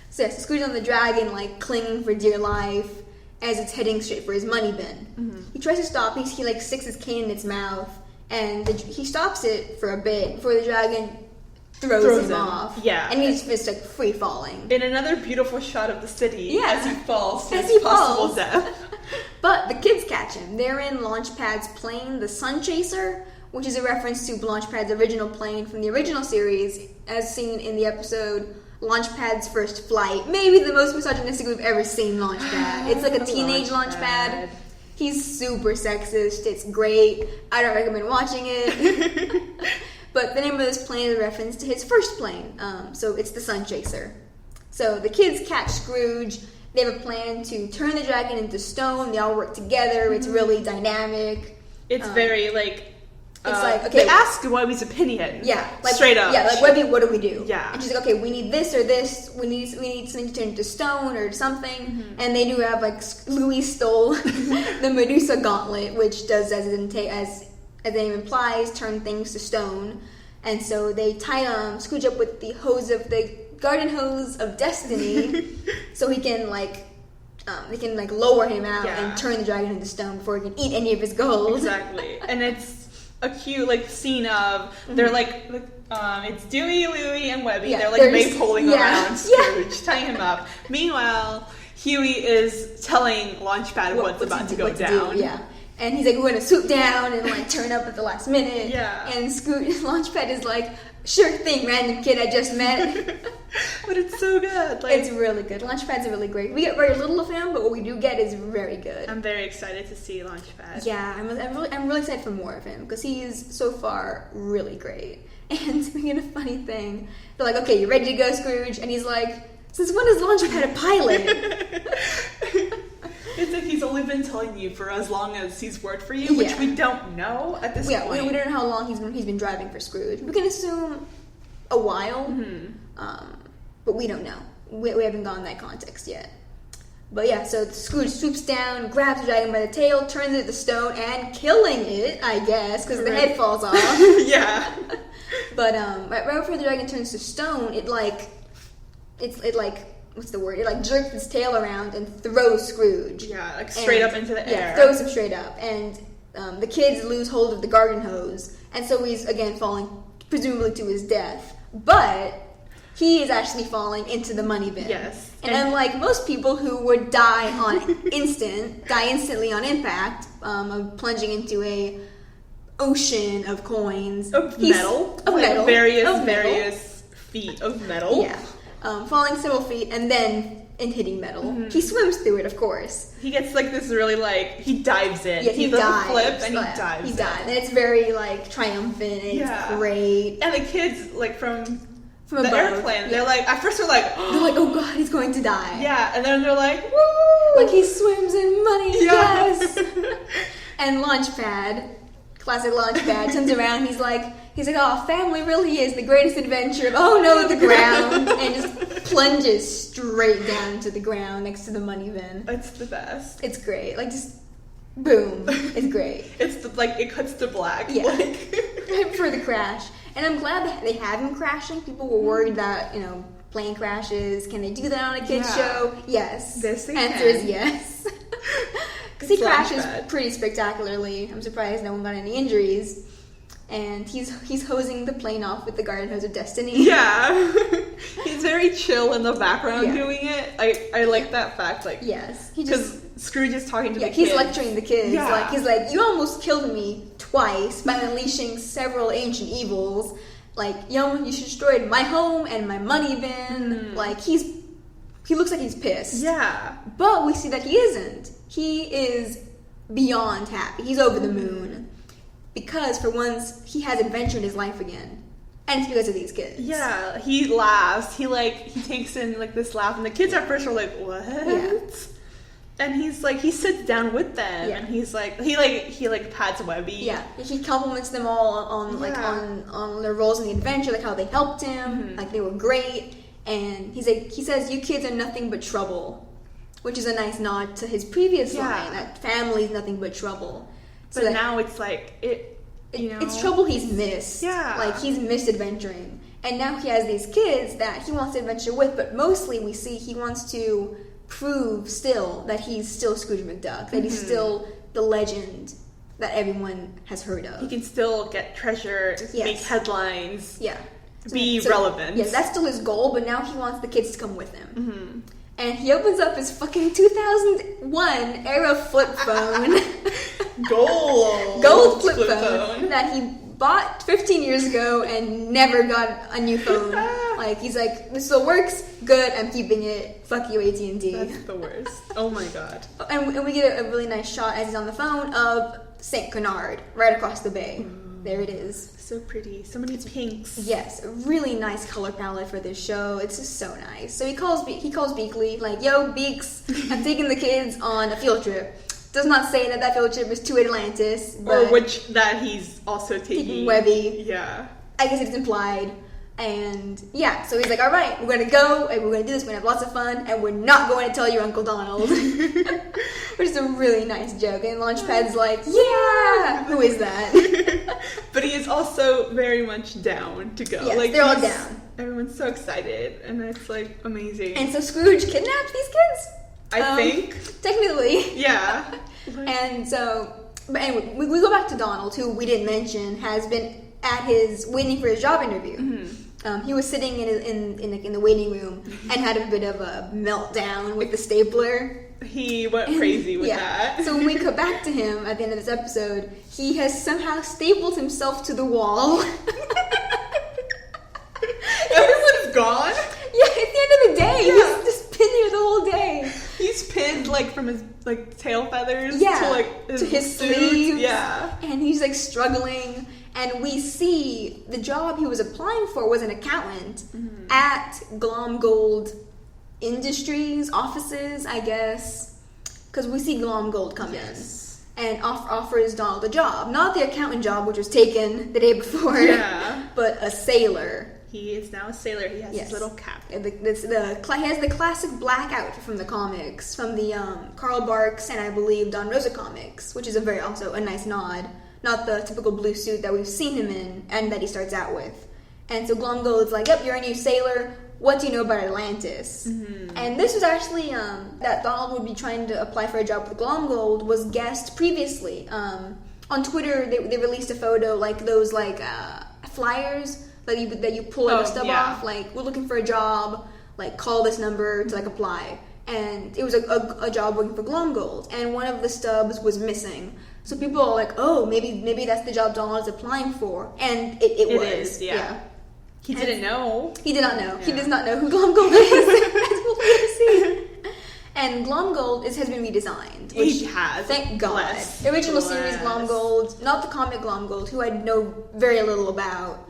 So yes, Scrooge on the dragon, like, clinging for dear life as it's heading straight for his money bin. He tries to stop. He like sticks his cane in its mouth, and he stops it for a bit before the dragon throws him off. Yeah. And he's just like free falling. In another beautiful shot of the city as he falls to As his he possible falls. death. But the kids catch him. They're in Launchpad's plane, the Sun Chaser, which is a reference to Launchpad's original plane from the original series, as seen in the episode Launchpad's First Flight. Maybe the most misogynistic we've ever seen Launchpad. It's like a teenage Launchpad. He's super sexist. It's great. I don't recommend watching it. But the name of this plane is a reference to his first plane. So it's the Sun Chaser. So the kids catch Scrooge. They have a plan to turn the dragon into stone. They all work together. It's really dynamic. It's very, like... It's like, okay... They ask Webby's opinion. Yeah. Like, straight up. Yeah, like, Webby, what do we do? Yeah. And she's like, okay, we need this or this. We need something to turn into stone or something. And they do have, like, Louis stole the Medusa gauntlet, which does, as the name implies, turn things to stone. And so they tie Scrooge up with the garden hose of destiny, so he can lower him out and turn the dragon into stone before he can eat any of his gold. Exactly. And it's a cute, like, scene of they're like it's Dewey, Louie, and Webby. Yeah, they're like maypoling around Scrooge, tying him up. Meanwhile, Huey is telling Launchpad what's about to go down. Yeah. And he's like, we're gonna swoop down and like turn up at the last minute. Yeah. And Launchpad is like, sure thing, random kid I just met. But it's so good. Like, it's really good. Launchpad's really great. We get very little of him, but what we do get is very good. I'm very excited to see Launchpad. Yeah, I'm really excited for more of him because he is so far really great. And speaking of funny thing, they're like, okay, you ready to go, Scrooge? And he's like, since when is Launchpad a pilot? It's like he's only been telling you for as long as he's worked for you, which we don't know at this point. We don't know how long he's been driving for Scrooge. We can assume a while, but we don't know. We haven't gotten that context yet. But yeah, so Scrooge swoops down, grabs the dragon by the tail, turns it to stone, and killing it, I guess, because the head falls off. Yeah. But right before the dragon turns to stone, it what's the word? It like jerks its tail around and throws Scrooge. Yeah, like straight up into the air. Yeah, throws him straight up. And the kids lose hold of the garden hose. And so he's again falling, presumably to his death. But he is actually falling into the money bin. Yes. And unlike most people who would die instantly on impact, of plunging into a ocean of coins. Of metal. Various feet of metal. Yeah. Falling several feet and then hitting metal. He swims through it, of course. He gets like this really he dives in. Yeah, he does a flip and he dives. He dives. And it's very like triumphant and it's great. And the kids like from the above, airplane, they're like, at first they're like, oh god, he's going to die. Yeah, and then they're like, woo! Like he swims in money, yes! And Launchpad, classic Launchpad, turns around, he's like, oh, family really is the greatest adventure of, the ground, and just plunges straight down to the ground next to the money bin. It's the best. It's great. Like, just, boom. It's great. It's it cuts to black. Yeah. Right before the crash. And I'm glad that they have him crashing. People were worried that, plane crashes. Can they do that on a kid's show? Yes. Yes, they Answer can. is yes. Because he crashes Flashback. pretty spectacularly. I'm surprised no one got any injuries. And he's hosing the plane off with the garden hose of destiny. Yeah. He's very chill in the background Yeah. doing it. I like that fact. Like, Yes. because Scrooge is talking to the kids. He's lecturing the kids. Yeah. He's like, you almost killed me twice by unleashing several ancient evils. Like, you destroyed my home and my money bin. Like, he looks like he's pissed. Yeah. But we see that he isn't. He is beyond happy. He's over the moon. Because for once, he has adventure in his life again. And it's because of these kids. Yeah, he laughs. He takes in like this laugh, and the kids at first are like, "What?" Yeah. And he's like, he sits down with them, Yeah. and he's like, he pats Webby. Yeah, he compliments them all on their roles in the adventure, like how they helped him, like they were great. And he says, "You kids are nothing but trouble," which is a nice nod to his previous line that family is nothing but trouble. But now it's like it's trouble he's missed. Yeah. Like, he's missed adventuring. And now he has these kids that he wants to adventure with, but mostly we see he wants to prove still that he's still Scrooge McDuck, that he's still the legend that everyone has heard of. He can still get treasure, make headlines, be relevant. Yes, that's still his goal, but now he wants the kids to come with him. And he opens up his fucking 2001 era flip phone. Gold flip phone that he bought 15 years ago and never got a new phone. Like, he's like, this still works? Good, I'm keeping it. Fuck you, AT&T. That's the worst. Oh my god. And we get a really nice shot as he's on the phone of St. Canard, right across the bay. There it is. So pretty. So many pinks. Yes, a really nice color palette for this show. It's just so nice. So he calls Beakley, like, "Yo, Beaks, I'm taking the kids on a field trip." Does not say that field trip is to Atlantis. Or that he's also taking Webby. Yeah. I guess it's implied. And yeah, so he's like, "Alright, we're gonna go, and we're gonna do this, we're gonna have lots of fun, and we're not going to tell your Uncle Donald." Which is a really nice joke. And Launchpad's like, "Yeah! Who is that?" But he is also very much down to go. Yes, like, they're all down. Everyone's so excited, and it's like amazing. And so Scrooge kidnaps these kids? I think. Technically. Yeah. And so, but anyway, we go back to Donald, who we didn't mention has been waiting for his job interview. He was sitting in the waiting room and had a bit of a meltdown with the stapler. He went crazy with that. So when we come back to him at the end of this episode, he has somehow stapled himself to the wall. Everyone's gone? Yeah, at the end of the day, he's just been here the whole day. He's pinned from his tail feathers to his suit. sleeves. Yeah. And he's struggling. And we see the job he was applying for was an accountant at Glomgold Industries offices, I guess. Because we see Glomgold come in and offers Donald a job. Not the accountant job, which was taken the day before, but a sailor. He is now a sailor. He has his little cap. He has the classic black outfit from the comics, from the Carl Barks and I believe Don Rosa comics, which is also a nice nod. Not the typical blue suit that we've seen him in and that he starts out with. And so Glomgold's like, "Yep, you're a new sailor. What do you know about Atlantis?" And this was actually that Donald would be trying to apply for a job with Glomgold was guessed previously. On Twitter, they released a photo those flyers that you pull the stub off. Like, "We're looking for a job. Like, call this number to apply." And it was a job working for Glomgold, and one of the stubs was missing. So people are like, "Oh, maybe that's the job Donald is applying for," and it was. Is, yeah. He didn't know. He did not know. Yeah. He does not know who Glomgold is. As we'll later see. And Glomgold has been redesigned. Which, he has. Thank God. Original series Glomgold, not the comic Glomgold, who I know very little about.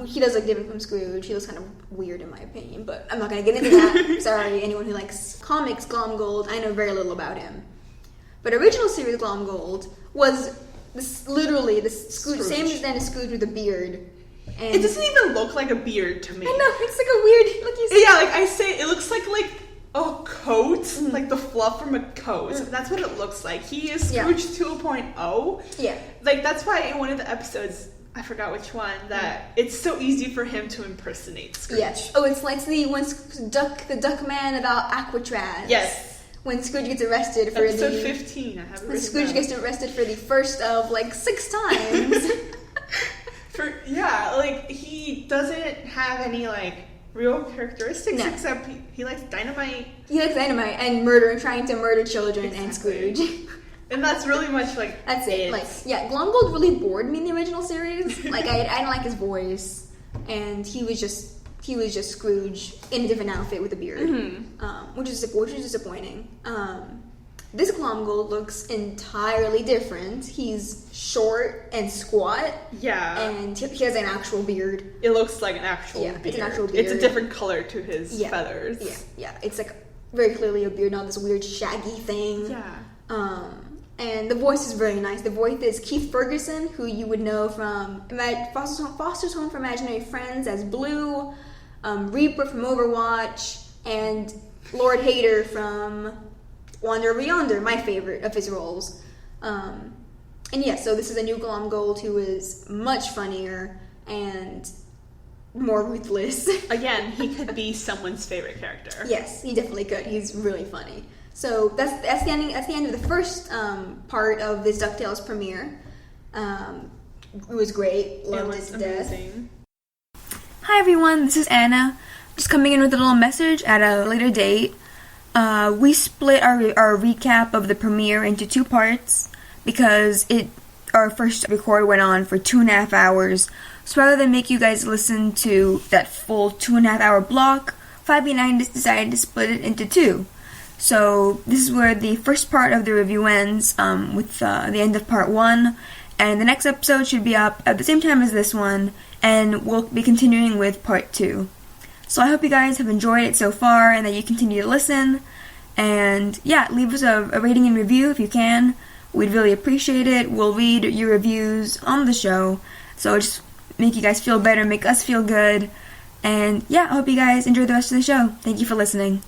He does look different from Scrooge. He looks kind of weird in my opinion, but I'm not going to get into that. Sorry, anyone who likes comics Glomgold, I know very little about him. But original series Glomgold was literally the Scrooge, same as Scrooge with a beard. And it doesn't even look like a beard to me. I know, it's like a weird look. I say it looks like a coat, like the fluff from a coat. That's what it looks like. He is Scrooge 2.0. Yeah. Like, that's why in one of the episodes, I forgot which one, that it's so easy for him to impersonate Scrooge. Yes. Oh, it's like the duck man about Alcatraz. Yes. When Scrooge gets arrested for Episode 15, I have it when written Scrooge down. gets arrested for the first of like 6 times. Like he doesn't have any like real characteristics except he likes dynamite. He likes dynamite and murder, trying to murder children and Exactly. Scrooge. And that's really much like That's it. Like, yeah, Glomgold really bored me in the original series. Like, I didn't like his voice, and he was just Scrooge in a different outfit with a beard, which is disappointing. This Glomgold looks entirely different. He's short and squat. Yeah. And he has an actual beard. It looks like an actual beard. It's an actual beard. It's a different color to his feathers. Yeah. It's like very clearly a beard, not this weird shaggy thing. Yeah. And the voice is very nice. The voice is Keith Ferguson, who you would know from Foster's Home for Imaginary Friends as Blue, Reaper from Overwatch, and Lord Hater from Wander Over Yonder, my favorite of his roles. And yeah, so this is a new Glomgold who is much funnier and more ruthless. Again, he could be someone's favorite character. Yes, he definitely could. He's really funny. So that's the end of the first part of this Ducktales premiere. It was great. Loved it to death. Amazing. Hi everyone, this is Anna. Just coming in with a little message at a later date. We split our recap of the premiere into 2 parts because our first record went on for 2.5 hours. So rather than make you guys listen to that full 2.5 hour block, Fabi and I just decided to split it into 2. So this is where the first part of the review ends, with the end of part 1, and the next episode should be up at the same time as this one, and we'll be continuing with part 2. So I hope you guys have enjoyed it so far, and that you continue to listen, and yeah, leave us a rating and review if you can. We'd really appreciate it. We'll read your reviews on the show, so just make you guys feel better, make us feel good, and yeah, I hope you guys enjoy the rest of the show. Thank you for listening.